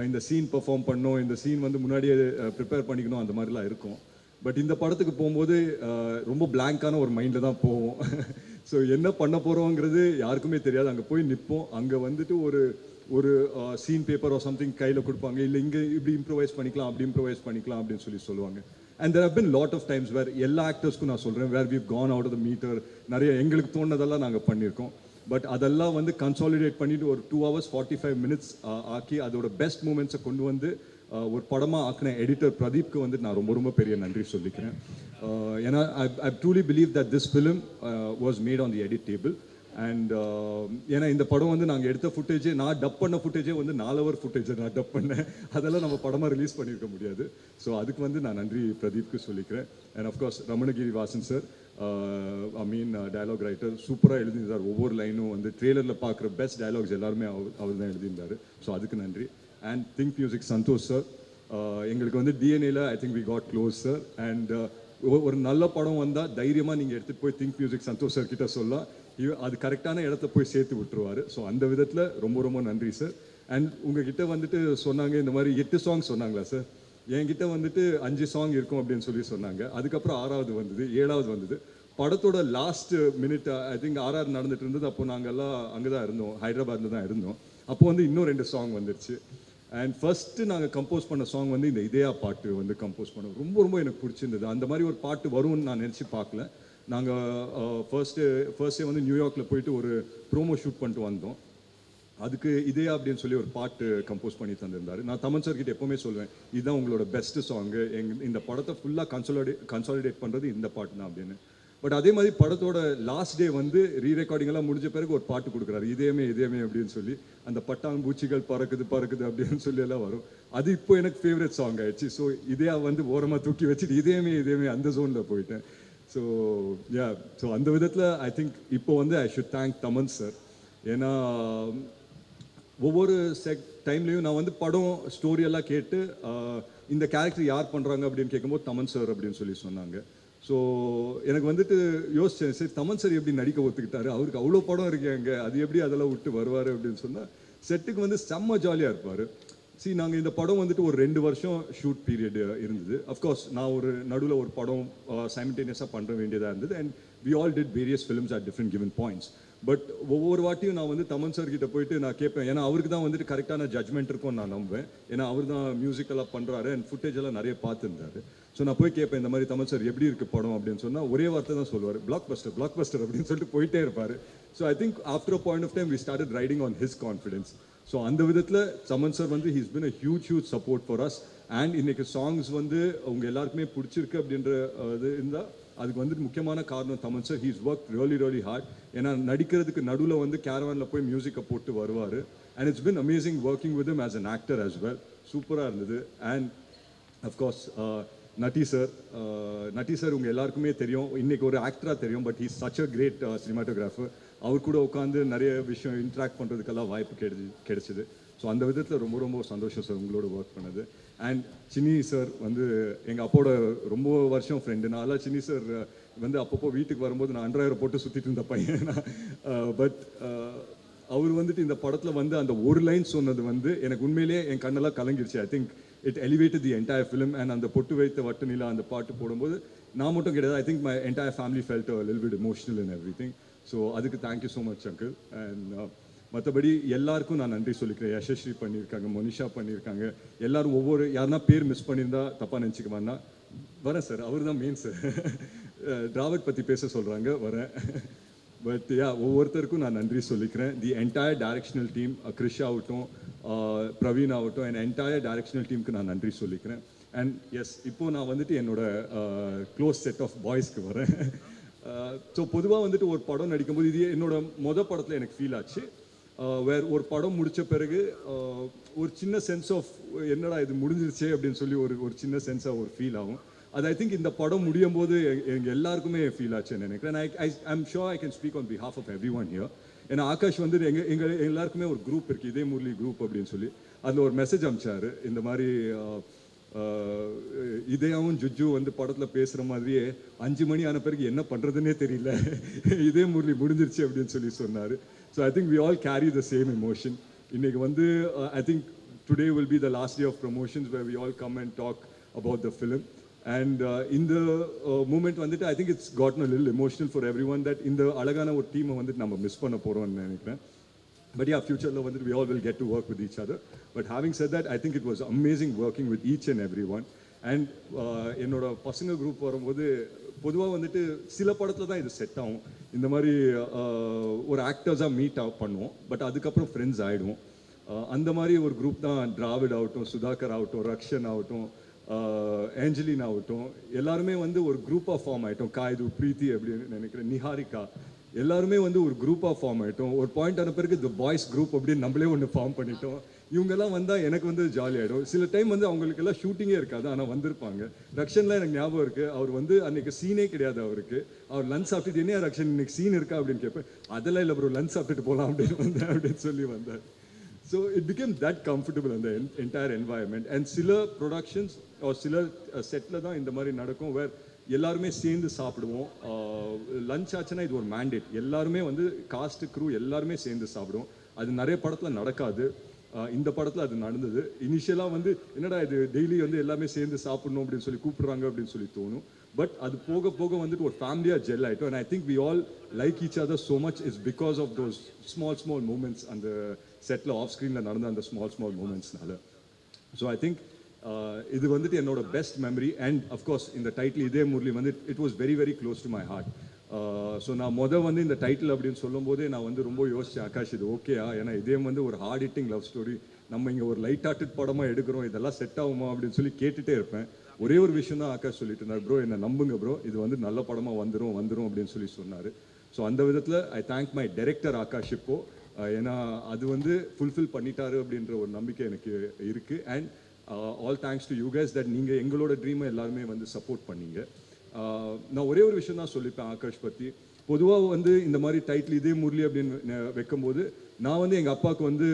இந்த சீன் பெர்ஃபார்ம் பண்ணோம், இந்த சீன் வந்து முன்னாடியே ப்ரிப்பேர் பண்ணிக்கணும், அந்த மாதிரிலாம் இருக்கும். பட் இந்த படத்துக்கு போகும்போது ரொம்ப பிளாங்கான ஒரு மைண்டில் தான் போவோம். ஸோ என்ன பண்ண போகிறோங்கிறது யாருக்குமே தெரியாது. அங்கே போய் நிற்போம், அங்கே வந்துட்டு ஒரு சீன் பேப்பர் ஆர் சம்திங் கையில் கொடுப்பாங்க, இல்லை இங்கே இப்படி இம்ப்ரூவைஸ் பண்ணிக்கலாம், அப்படி இம்ப்ரூவைஸ் பண்ணிக்கலாம் அப்படின்னு சொல்லுவாங்க. And there have been lot of times where எல்லா ஆக்டர்ஸ்க்கும் நான் சொல்கிறேன், where we've gone out of the meter. நிறைய எங்களுக்கு தோணுனதெல்லாம் நாங்கள் பண்ணியிருக்கோம். பட் அதெல்லாம் வந்து கன்சாலிடேட் பண்ணிவிட்டு ஒரு 2 hours 45 minutes ஆக்கி அதோட பெஸ்ட் மூமெண்ட்ஸை கொண்டு வந்து ஒரு படமாக ஆக்கின எடிட்டர் பிரதீப்க்கு வந்து நான் ரொம்ப பெரிய நன்றி சொல்லிக்கிறேன். ஏன்னா ஐ truly believe that this film was made on the edit table. And ஏன்னா இந்த படம் வந்து நாங்கள் எடுத்த ஃபுட்டேஜே, நான் டப் பண்ண ஃபுட்டேஜே வந்து 4 hour ஃபுட்டேஜை நான் டப் பண்ணேன். அதெல்லாம் நம்ம படமாக ரிலீஸ் பண்ணியிருக்க முடியாது. ஸோ அதுக்கு வந்து நான் நன்றி பிரதீப்க்கு சொல்லிக்கிறேன். And of course Ramanagiri Vasan sir, dialogue writer, சூப்பராக எழுதியிருந்தார். ஒவ்வொரு லைனும் வந்து ட்ரெய்லரில் பார்க்குற பெஸ்ட் டயலாக்ஸ் எல்லாருமே அவர் தான் எழுதியிருந்தார். ஸோ அதுக்கு நன்றி. And think music Santhosh sir, எங்களுக்கு வந்து டிஎன்ஏல I think we got close sir. And ஒரு நல்ல படம் வந்தால் தைரியமாக நீங்கள் எடுத்துகிட்டு போய் திங்க் மியூசிக் சந்தோஷ் சார் கிட்ட சொல்லலாம், அது கரெக்டான இடத்த போய் சேர்த்து விட்டுருவார். ஸோ அந்த விதத்தில் ரொம்ப நன்றி சார். அண்ட் உங்ககிட்ட வந்துட்டு சொன்னாங்க இந்த மாதிரி 8 songs சொன்னாங்களா சார்? என்கிட்ட வந்துட்டு 5 song இருக்கும் அப்படின்னு சொன்னாங்க. அதுக்கப்புறம் 6வது வந்தது, 7வது வந்தது. படத்தோட last minute I think RR நடந்துட்டு இருந்தது. அப்போ நாங்கள்லாம் அங்கே தான் இருந்தோம், ஹைதராபாத்தில் தான் இருந்தோம். அப்போ வந்து இன்னும் 2 song வந்துருச்சு. அண்ட் ஃபஸ்ட்டு நாங்கள் கம்போஸ் பண்ண சாங் வந்து இந்த இதயா பாட்டு வந்து கம்போஸ் பண்ணோம். ரொம்ப எனக்கு பிடிச்சிருந்தது. அந்த மாதிரி ஒரு பாட்டு வரும்னு நான் நினச்சி பார்க்கல. நாங்கள் ஃபர்ஸ்டே வந்து நியூயார்க்கில் போயிட்டு ஒரு ப்ரோமோ ஷூட் பண்ணிட்டு வந்தோம். அதுக்கு இதயா அப்படின்னு சொல்லி ஒரு பாட்டு கம்போஸ் பண்ணி தந்திருந்தார். நான் தமன் சார் கிட்ட எப்போவுமே சொல்லுவேன், இதுதான் உங்களோட பெஸ்ட்டு சாங்கு, இந்த படத்தை ஃபுல்லாக கன்சாலிடேட் பண்ணுறது இந்த பாட்டு தான் அப்படின்னு. பட் அதே மாதிரி படத்தோட லாஸ்ட் டே வந்து ரீ ரெக்கார்டிங் எல்லாம் முடிஞ்ச பிறகு ஒரு பாட்டு கொடுக்குறாரு, இதேமே இதேமே அப்படின்னு சொல்லி, அந்த பட்டாம்பூச்சிகள் பறக்குது பறக்குது அப்படின்னு சொல்லி எல்லாம் வரும். அது இப்போ எனக்கு ஃபேவரட் சாங் ஆயிடுச்சு. ஸோ இதே வந்து ஓரமாக தூக்கி வச்சுட்டு இதேமே இதேமே அந்த ஜோனில் போயிட்டேன். ஸோ யா, ஸோ அந்த விதத்தில் ஐ திங்க் இப்போ வந்து I should thank Thaman sir. ஏன்னா ஒவ்வொரு டைம்லையும் நான் வந்து படம் ஸ்டோரி எல்லாம் கேட்டு இந்த கேரக்டர் யார் பண்ணுறாங்க அப்படின்னு கேட்கும்போது தமன் சார் அப்படின்னு சொல்லி சொன்னாங்க. ஸோ எனக்கு வந்துட்டு யோசிச்சேன், சரி தமன் சார் எப்படி நடிக்க ஒத்துக்கிட்டாரு, அவருக்கு அவ்வளோ படம் இருக்காங்க, அது எப்படி அதெல்லாம் விட்டு வருவார் அப்படின்னு சொன்னால் செட்டுக்கு வந்து செம்ம ஜாலியாக இருப்பார். நாங்கள் இந்த படம் வந்துட்டு ஒரு 2 வருஷம் ஷூட் பீரியட் இருந்தது. அஃப்கோர்ஸ் நான் ஒரு நடுவில் ஒரு படம் சைமல்டேனியஸாக பண்ணுற வேண்டியதாக இருந்தது. And we all did various films at different given points. But ஒவ்வொரு வாட்டியும் நான் வந்து தமன் சார் கிட்ட போயிட்டு நான் கேட்பேன், ஏன்னா அவருக்கு தான் வந்துட்டு கரெக்டான ஜட்மெண்ட் இருக்கும் நான் நம்புவேன். ஏன்னா அவர் தான் மியூசிக்கெல்லாம் பண்ணுறாரு அண்ட் ஃபுட்டேஜ் எல்லாம் நிறைய பார்த்துருந்தாரு. ஸோ நான் போய் கேட்பேன், இந்த மாதிரி தமன் சார் எப்படி இருக்குது படம் அப்படின்னு சொன்னால் ஒரே வார்த்தை தான் சொல்லுவார், பிளாக் பஸ்டர் அப்படின்னு சொல்லிட்டு போயிட்டே இருப்பார். So I think after a point of time we started riding on his confidence. So அந்த விதத்தில் தமன் சார் வந்து he's been a huge support for us. And இன்னைக்கு சாங்ஸ் வந்து அவங்க எல்லாருக்குமே பிடிச்சிருக்கு அப்படின்ற இது இருந்தால் அதுக்கு வந்துட்டு முக்கியமான காரணம் Thaman sir. He's work really hard. ஏன்னா நடிக்கிறதுக்கு நடுவில் வந்து கேரவானில் போய் மியூசிக்கை போட்டு வருவார். And it's been amazing working with him as an actor as well. சூப்பராக இருந்தது. அண்ட் அஃப்கோர்ஸ் நட்டி சார் உங்கள் எல்லாருக்குமே தெரியும், இன்னைக்கு ஒரு ஆக்டராக தெரியும், but he's such a great cinematographer. அவர் கூட உட்காந்து நிறைய விஷயம் இன்ட்ராக்ட் பண்ணுறதுக்கெல்லாம் வாய்ப்பு கிடைச்சிது. ஸோ அந்த விதத்தில் ரொம்ப சந்தோஷம் சார் உங்களோட ஒர்க் பண்ணது. அண்ட் சின்னி சார் வந்து எங்கள் அப்போட ரொம்ப வருஷம் ஃப்ரெண்டு. நான் சின்னி சார் வந்து அப்பப்போ வீட்டுக்கு வரும்போது நான் அண்டர்வேர் போட்டு சுற்றிட்டு இருந்த பையன். பட் அவர் வந்துட்டு இந்த படத்தில் வந்து அந்த ஒரு லைன் சொன்னது வந்து எனக்கு உண்மையிலேயே என் கண்ணெல்லாம் கலங்கிருச்சு. I think it elevated the entire film. And அந்த பொட்டு வைத்த வட்டு நிலா அந்த பாட்டு போடும்போது நான் மட்டும் கிடையாது, I think my entire family felt a little bit emotional in everything. So அதுக்கு thank you so much uncle. And மற்றபடி எல்லாருக்கும் நான் நன்றி சொல்லிக்கிறேன். யசஸ்ரீ பண்ணியிருக்காங்க, மோனிஷா பண்ணியிருக்காங்க, எல்லாரும் ஒவ்வொரு யாருன்னா பேர் மிஸ் பண்ணியிருந்தா தப்பாக நினச்சிக்க வேணாம். வரேன் சார், அவர் தான் மெயின் சார். டிராவட் பற்றி பேச சொல்கிறாங்க, வரேன். பட் யா, ஒவ்வொருத்தருக்கும் நான் நன்றி சொல்லிக்கிறேன். The entire directional team, Krish ஆகட்டும், பிரவீன் ஆகட்டும், அண்ட் என்டையர் டைரக்ஷனல் டீமுக்கு நான் நன்றி சொல்லிக்கிறேன். அண்ட் எஸ், இப்போது நான் வந்துட்டு என்னோட க்ளோஸ் செட் ஆஃப் பாய்ஸ்க்கு வரேன். ஸோ பொதுவாக வந்துட்டு ஒரு படம் நடிக்கும்போது இது என்னோட படத்தில் எனக்கு ஃபீல் ஆச்சு. வேறு ஒரு படம் முடித்த பிறகு ஒரு சின்ன சென்ஸ் ஆஃப் என்னடா இது முடிஞ்சிருச்சே அப்படின்னு சொல்லி ஒரு சின்ன சென்ஸாக ஒரு ஃபீல் ஆகும். அது ஐ திங்க் இந்த படம் முடியும் போது எங்கள் எல்லாருக்குமே ஃபீல் ஆச்சுன்னு நினைக்கிறேன். I'm sure I can speak on behalf of everyone here. ஏன்னா ஆகாஷ் வந்து எங்கள் எல்லாருக்குமே ஒரு குரூப் இருக்குது, இதே முரளி குரூப் அப்படின்னு சொல்லி. அதில் ஒரு மெசேஜ் அனுப்பிச்சார், இந்த மாதிரி இதையாவும் ஜுஜு வந்து படத்தில் பேசுகிற மாதிரியே 5 மணி ஆன பிறகு என்ன பண்ணுறதுன்னே தெரியல, இதே முரளி முடிஞ்சிருச்சு அப்படின்னு சொல்லி சொன்னார். So I think we all carry the same emotion. இன்னைக்கு வந்து I think today will be the last day of promotions where we all come and talk about the film. And இந்த மூமெண்ட் வந்துட்டு I think it's gotten a little emotional for everyone that இந்த அழகான ஒரு டீமை வந்துட்டு நம்ம miss பண்ண போகிறோம்னு நினைக்கிறேன். But yeah, future வந்துட்டு we all will get to work with each other. But having said that, I think it was amazing working with each and everyone. And என்னோட பசங்க குரூப் வரும்போது பொதுவாக வந்துட்டு சில படத்தில் தான் இது செட் ஆகும். இந்த மாதிரி ஒரு ஆக்டர்ஸாக மீட் பண்ணுவோம், பட் அதுக்கப்புறம் ஃப்ரெண்ட்ஸ் ஆகிடுவோம். அந்த மாதிரி ஒரு குரூப் தான் டிராவிட் ஆகட்டும், சுதாகர் ஆகட்டும், ரக்ஷன் ஆகட்டும், ஏஞ்சலின் ஆகட்டும், எல்லாருமே வந்து ஒரு குரூப்பாக ஃபார்ம் ஆகிட்டோம். காய்து, பிரீத்தி அப்படின்னு நினைக்கிறேன், நிஹாரிகா, எல்லாருமே வந்து ஒரு குரூப்பாக ஃபார்ம் ஆகிட்டோம். ஒரு பாயிண்ட் ஆன பிறகு த பாய்ஸ் குரூப் அப்படின்னு நம்மளே ஒன்று ஃபார்ம் பண்ணிட்டோம். இவங்கெல்லாம் வந்தால் எனக்கு வந்து ஜாலி ஆகிடும். சில டைம் வந்து அவங்களுக்கெல்லாம் ஷூட்டிங்கே இருக்காது, ஆனால் வந்திருப்பாங்க. ரக்ஷன்லாம் எனக்கு ஞாபகம் இருக்குது, அவர் வந்து அன்றைக்கி சீனே கிடையாது அவருக்கு. அவர் லஞ்ச் சாப்பிட்டுட்டு என்ன ரக்ஷன் இன்னைக்கு சீன் இருக்கா அப்படின்னு கேட்பேன். அதெல்லாம் இல்லை ப்ரோ, லஞ்ச் சாப்பிட்டுட்டு போகலாம் அப்படின்னு வந்தேன் அப்படின்னு சொல்லி வந்தார். So it became that comfortable அந்த என்டையர் என்வாயர்மெண்ட். அண்ட் சில ப்ரொடக்ஷன்ஸ் சில செட்டில் தான் இந்த மாதிரி நடக்கும், வேர் எல்லாருமே சேர்ந்து சாப்பிடுவோம். லஞ்ச் ஆச்சுன்னா இது ஒரு மேண்டேட், எல்லாருமே வந்து காஸ்ட் க்ரூ எல்லாருமே சேர்ந்து சாப்பிடுவோம். அது நிறைய படத்தில் நடக்காது, இந்த படத்தில் அது நடந்தது. இனிஷியலாக வந்து என்னடா இது டெய்லி வந்து எல்லாமே சேர்ந்து சாப்பிடணும் அப்படின்னு சொல்லி கூப்பிட்றாங்க அப்படின்னு சொல்லி தோணும். பட் அது போக போக வந்துட்டு ஒரு ஃபேமிலியாக ஜெல் ஆகிட்டோம். And I think we all like each other so much is because of those small moments, அந்த செட்டில் ஆஃப் ஸ்க்ரீனில் நடந்த அந்த ஸ்மால் மூமெண்ட்ஸ்னால. ஸோ ஐ திங்க் இது வந்துட்டு என்னோட பெஸ்ட் மெமரி. அண்ட் அஃப்கோர்ஸ் இந்த டைட்டில் இதே முரளி வந்து it was very close to my heart. So நான் வந்து இந்த டைட்டில் அப்படின்னு சொல்லும்போதே நான் வந்து ரொம்ப யோசிச்சேன், ஆகாஷ் இது ஓகேயா, ஏன்னா இதே வந்து ஒரு ஹார்ட் ஹிட்டிங் லவ் ஸ்டோரி, நம்ம இங்கே ஒரு லைட் ஹார்ட்டட் படமாக எடுக்கிறோம், இதெல்லாம் செட் ஆகுமா அப்படின்னு சொல்லி கேட்டுகிட்டே இருப்பேன். ஒரே ஒரு விஷயம் தான் ஆகாஷ் சொல்லிட்டு இருந்தார், ப்ரோ என்ன நம்புங்க ப்ரோ, இது வந்து நல்ல படமாக வந்துடும் அப்படின்னு சொல்லி சொன்னார். ஸோ அந்த விதத்தில் I thank my director Akash இப்போ, ஏன்னா அது வந்து ஃபுல்ஃபில் பண்ணிட்டாரு அப்படின்ற ஒரு நம்பிக்கை எனக்கு இருக்குது. And all thanks to you guys that நீங்கள் எங்களோட ட்ரீமை எல்லாருமே வந்து சப்போர்ட் பண்ணீங்க. நான் ஒரே ஒரு விஷயம் தான் சொல்லிப்பேன் ஆகாஷ் பற்றி. பொதுவாக வந்து இந்த மாதிரி டைட்டில் இதே முரளி அப்படின்னு வைக்கும்போது நான் வந்து எங்கள் அப்பாவுக்கு வந்து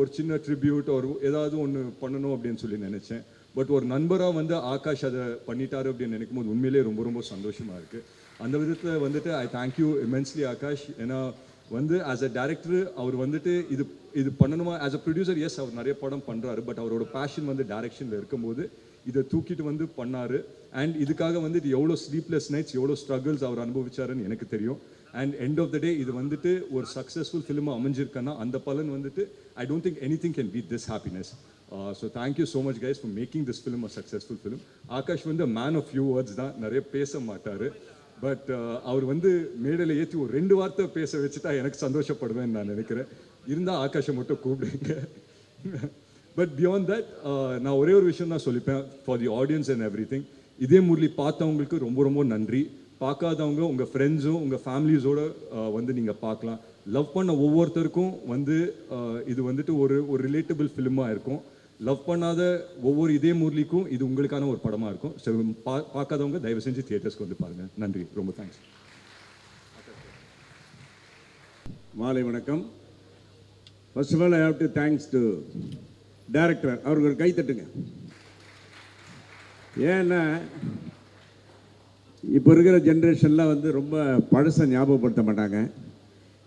ஒரு சின்ன ட்ரிபியூட் ஒரு ஏதாவது ஒன்று பண்ணணும் அப்படின்னு சொல்லி நினச்சேன். பட் ஒரு நண்பராக வந்து ஆகாஷ் அதை பண்ணிட்டாரு அப்படின்னு நினைக்கும் போது உண்மையிலே ரொம்ப ரொம்ப சந்தோஷமாக இருக்குது. அந்த விதத்தில் வந்துட்டு ஐ தேங்க்யூ இமென்ஸ்லி ஆகாஷ். ஏன்னா வந்து ஆஸ் அ டேரக்டர் அவர் வந்துட்டு இது பண்ணணுமா, ஆஸ் அ ப்ரொடியூசர் எஸ் அவர் நிறைய படம் பண்ணுறாரு, பட் அவரோட பேஷன் வந்து டைரக்ஷனில் இருக்கும்போது இதை தூக்கிட்டு வந்து பண்ணார். அண்ட் இதுக்காக வந்துட்டு எவ்வளோ ஸ்லீப்லெஸ் நைட்ஸ் எவ்வளோ ஸ்ட்ரகிள்ஸ் அவர் அனுபவிச்சாருன்னு எனக்கு தெரியும். And end of the day இது வந்துட்டு ஒரு சக்ஸஸ்ஃபுல் ஃபிலிமாக அமைஞ்சிருக்கேன்னா அந்த பலன் வந்துட்டு I don't think anything can beat this happiness. So thank you so much guys for making this film a successful film. Akash வந்து மேன் ஆஃப் ஃபியூ வேர்ட்ஸ் தான், நிறைய பேச மாட்டார். பட் அவர் வந்து மேடையில் ஏற்றி ஒரு 2 வார்த்தை பேச வச்சுட்டா எனக்கு சந்தோஷப்படுவேன்னு நான் நினைக்கிறேன். இருந்தால் ஆகாஷை மட்டும் கூப்பிடுங்க. பட் பியாண்ட் தட் நான் ஒரே ஒரு விஷயம் தான் சொல்லிப்பேன் for the audience and everything. Idhaye Murali பார்த்தவங்களுக்கு ரொம்ப ரொம்ப நன்றி. பார்க்காதவங்க உங்கள் ஃப்ரெண்ட்ஸும் உங்கள் ஃபேமிலிஸோடு வந்து நீங்கள் பார்க்கலாம். லவ் பண்ண ஒவ்வொருத்தருக்கும் வந்து இது வந்துட்டு ஒரு ரிலேட்டபிள் ஃபிலிமாக இருக்கும். லவ் பண்ணாத ஒவ்வொரு இதே முரளிக்கும் இது உங்களுக்கான ஒரு படமாக இருக்கும். ஸோ பார்க்காதவங்க தயவு செஞ்சு தியேட்டர்ஸ்க்கு வந்து பாருங்கள். நன்றி, ரொம்ப தேங்க்ஸ். மாலை வணக்கம். First of all I have to thanks to director. அவருக்கு ஒரு கை தட்டுங்க. ஏன்னா இப்போ இருக்கிற ஜென்ரேஷன்லாம் வந்து ரொம்ப பழசை ஞாபகப்படுத்த மாட்டாங்க.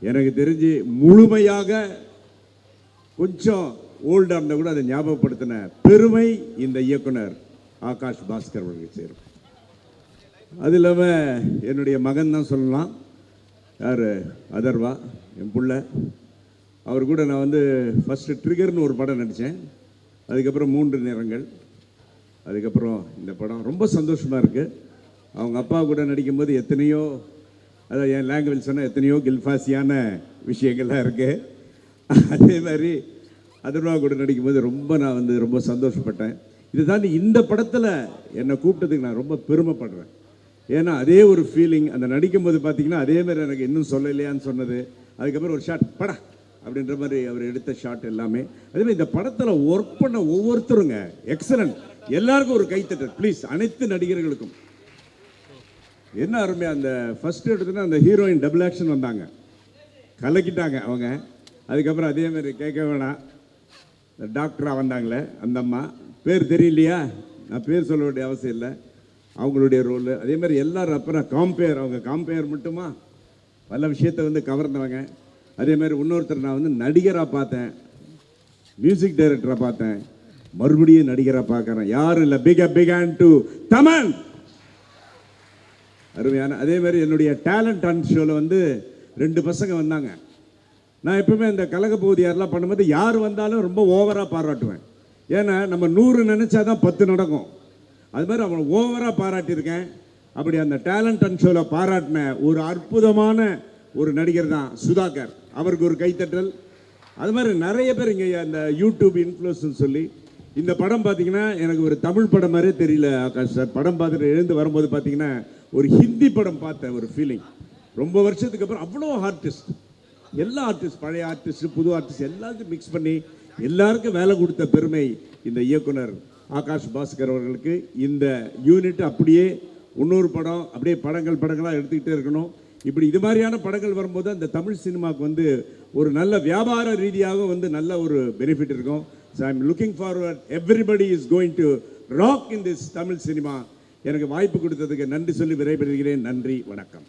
எனக்கு தெரிஞ்சு முழுமையாக கொஞ்சம் ஓல்டாக இருந்தால் கூட அதை ஞாபகப்படுத்தின பெருமை இந்த இயக்குனர் ஆகாஷ் பாஸ்கர் அவர்களுக்கு சேரும். அது இல்லாமல் என்னுடைய மகன் தான் சொல்லலாம், யார் அதர்வா, என் புள்ள. அவர் கூட நான் வந்து ஃபஸ்ட்டு ட்ரிகர்னு ஒரு படம் நடித்தேன். அதுக்கப்புறம் 3 நிறங்கள், அதுக்கப்புறம் இந்த படம். ரொம்ப சந்தோஷமாக இருக்குது. அவங்க அப்பா கூட நடிக்கும்போது எத்தனையோ, அதாவது என் லாங்குவேஜ் சொன்னால் எத்தனையோ கில்ஃபாசியான விஷயங்கள்லாம் இருக்குது. அதே மாதிரி அதர்வா கூட நடிக்கும்போது நான் வந்து ரொம்ப சந்தோஷப்பட்டேன். இது தாண்டி இந்த படத்தில் என்னை கூப்பிட்டதுக்கு நான் ரொம்ப பெருமைப்படுறேன். ஏன்னா அதே ஒரு ஃபீலிங் அந்த நடிக்கும்போது பார்த்தீங்கன்னா அதே மாதிரி எனக்கு இன்னும் சொல்லலையான்னு சொன்னது. அதுக்கப்புறம் ஒரு ஷாட் படா அப்படின்ற மாதிரி அவர் எடுத்த ஷாட் எல்லாமே. அதே மாதிரி இந்த படத்தில் ஒர்க் பண்ண ஒவ்வொருத்தருங்க எக்ஸலண்ட். எல்லாருக்கும் ஒரு கைத்தட்டல் ப்ளீஸ், அனைத்து நடிகர்களுக்கும். என்ன அருமையாக அந்த ஃபஸ்ட்டு எடுத்துன்னா அந்த ஹீரோயின் டபுள் ஆக்ஷன் வந்தாங்க, கலக்கிட்டாங்க அவங்க. அதுக்கப்புறம் அதே மாதிரி கேட்க வேணாம், டாக்டராக வந்தாங்களே அந்த அம்மா, பேர் தெரியலையா, நான் பேர் சொல்ல வேண்டிய அவசியம் இல்லை, அவங்களுடைய ரோல். அதே மாதிரி எல்லாரும் அப்புறம் காம்பேர், அவங்க காம்பேர் மட்டுமா பல விஷயத்தை வந்து கவர்ந்தவங்க. அதே மாதிரி இன்னொருத்தர் நான் வந்து நடிகராக பார்த்தேன், மியூசிக் டைரக்டராக பார்த்தேன், மறுபடியும் நடிகராக பார்க்குறேன். யாரும் இல்லை, பிக் ஹேண்ட் டு தமன். அருமையான. அதே மாதிரி என்னுடைய டேலண்ட் ஹண்ட் ஷோவில் வந்து 2 பசங்க வந்தாங்க. நான் எப்பவுமே இந்த கலக பகுதியாரெலாம் பண்ணும்போது யார் வந்தாலும் ரொம்ப ஓவராக பாராட்டுவேன். ஏன்னா நம்ம 100 நினச்சா தான் 10 நடக்கும். அது மாதிரி அவனை ஓவராக பாராட்டியிருக்கேன். அப்படி அந்த டேலண்ட் ஹண்ட் ஷோவில் பாராட்டின ஒரு அற்புதமான ஒரு நடிகர் தான் சுதாகர். அவருக்கு ஒரு கைத்தட்டல். அது மாதிரி நிறைய பேர் இங்கே அந்த யூடியூப் இன்ஃப்ளூயன்ஸ்னு சொல்லி இந்த படம் பார்த்தீங்கன்னா எனக்கு ஒரு தமிழ் படம் மாதிரியே தெரியல ஆகாஷ் சார். படம் பார்த்துட்டு எழுந்து வரும்போது பார்த்தீங்கன்னா ஒரு ஹிந்தி படம் பார்த்த ஒரு ஃபீலிங். ரொம்ப வருஷத்துக்கு அப்புறம் அவ்வளோ ஆர்டிஸ்ட், எல்லா ஆர்டிஸ்ட், பழைய ஆர்டிஸ்ட், புது ஆர்டிஸ்ட் எல்லாத்தையும் மிக்ஸ் பண்ணி எல்லாருக்கும் வேலை கொடுத்த பெருமை இந்த இயக்குனர் ஆகாஷ் பாஸ்கர் அவர்களுக்கு. இந்த யூனிட் அப்படியே இன்னொரு படம் அப்படியே படங்களாக எடுத்துக்கிட்டே இருக்கணும். இப்படி இது மாதிரியான படங்கள் வரும்போது அந்த தமிழ் சினிமாவுக்கு வந்து ஒரு நல்ல வியாபார ரீதியாக வந்து நல்ல ஒரு பெனிஃபிட் இருக்கும். So I am looking forward. Everybody is going to rock in this Tamil cinema. எனக்கு வாய்ப்பு கொடுத்ததுக்கு நன்றி சொல்லி விடைபெறுகிறேன். நன்றி, வணக்கம்.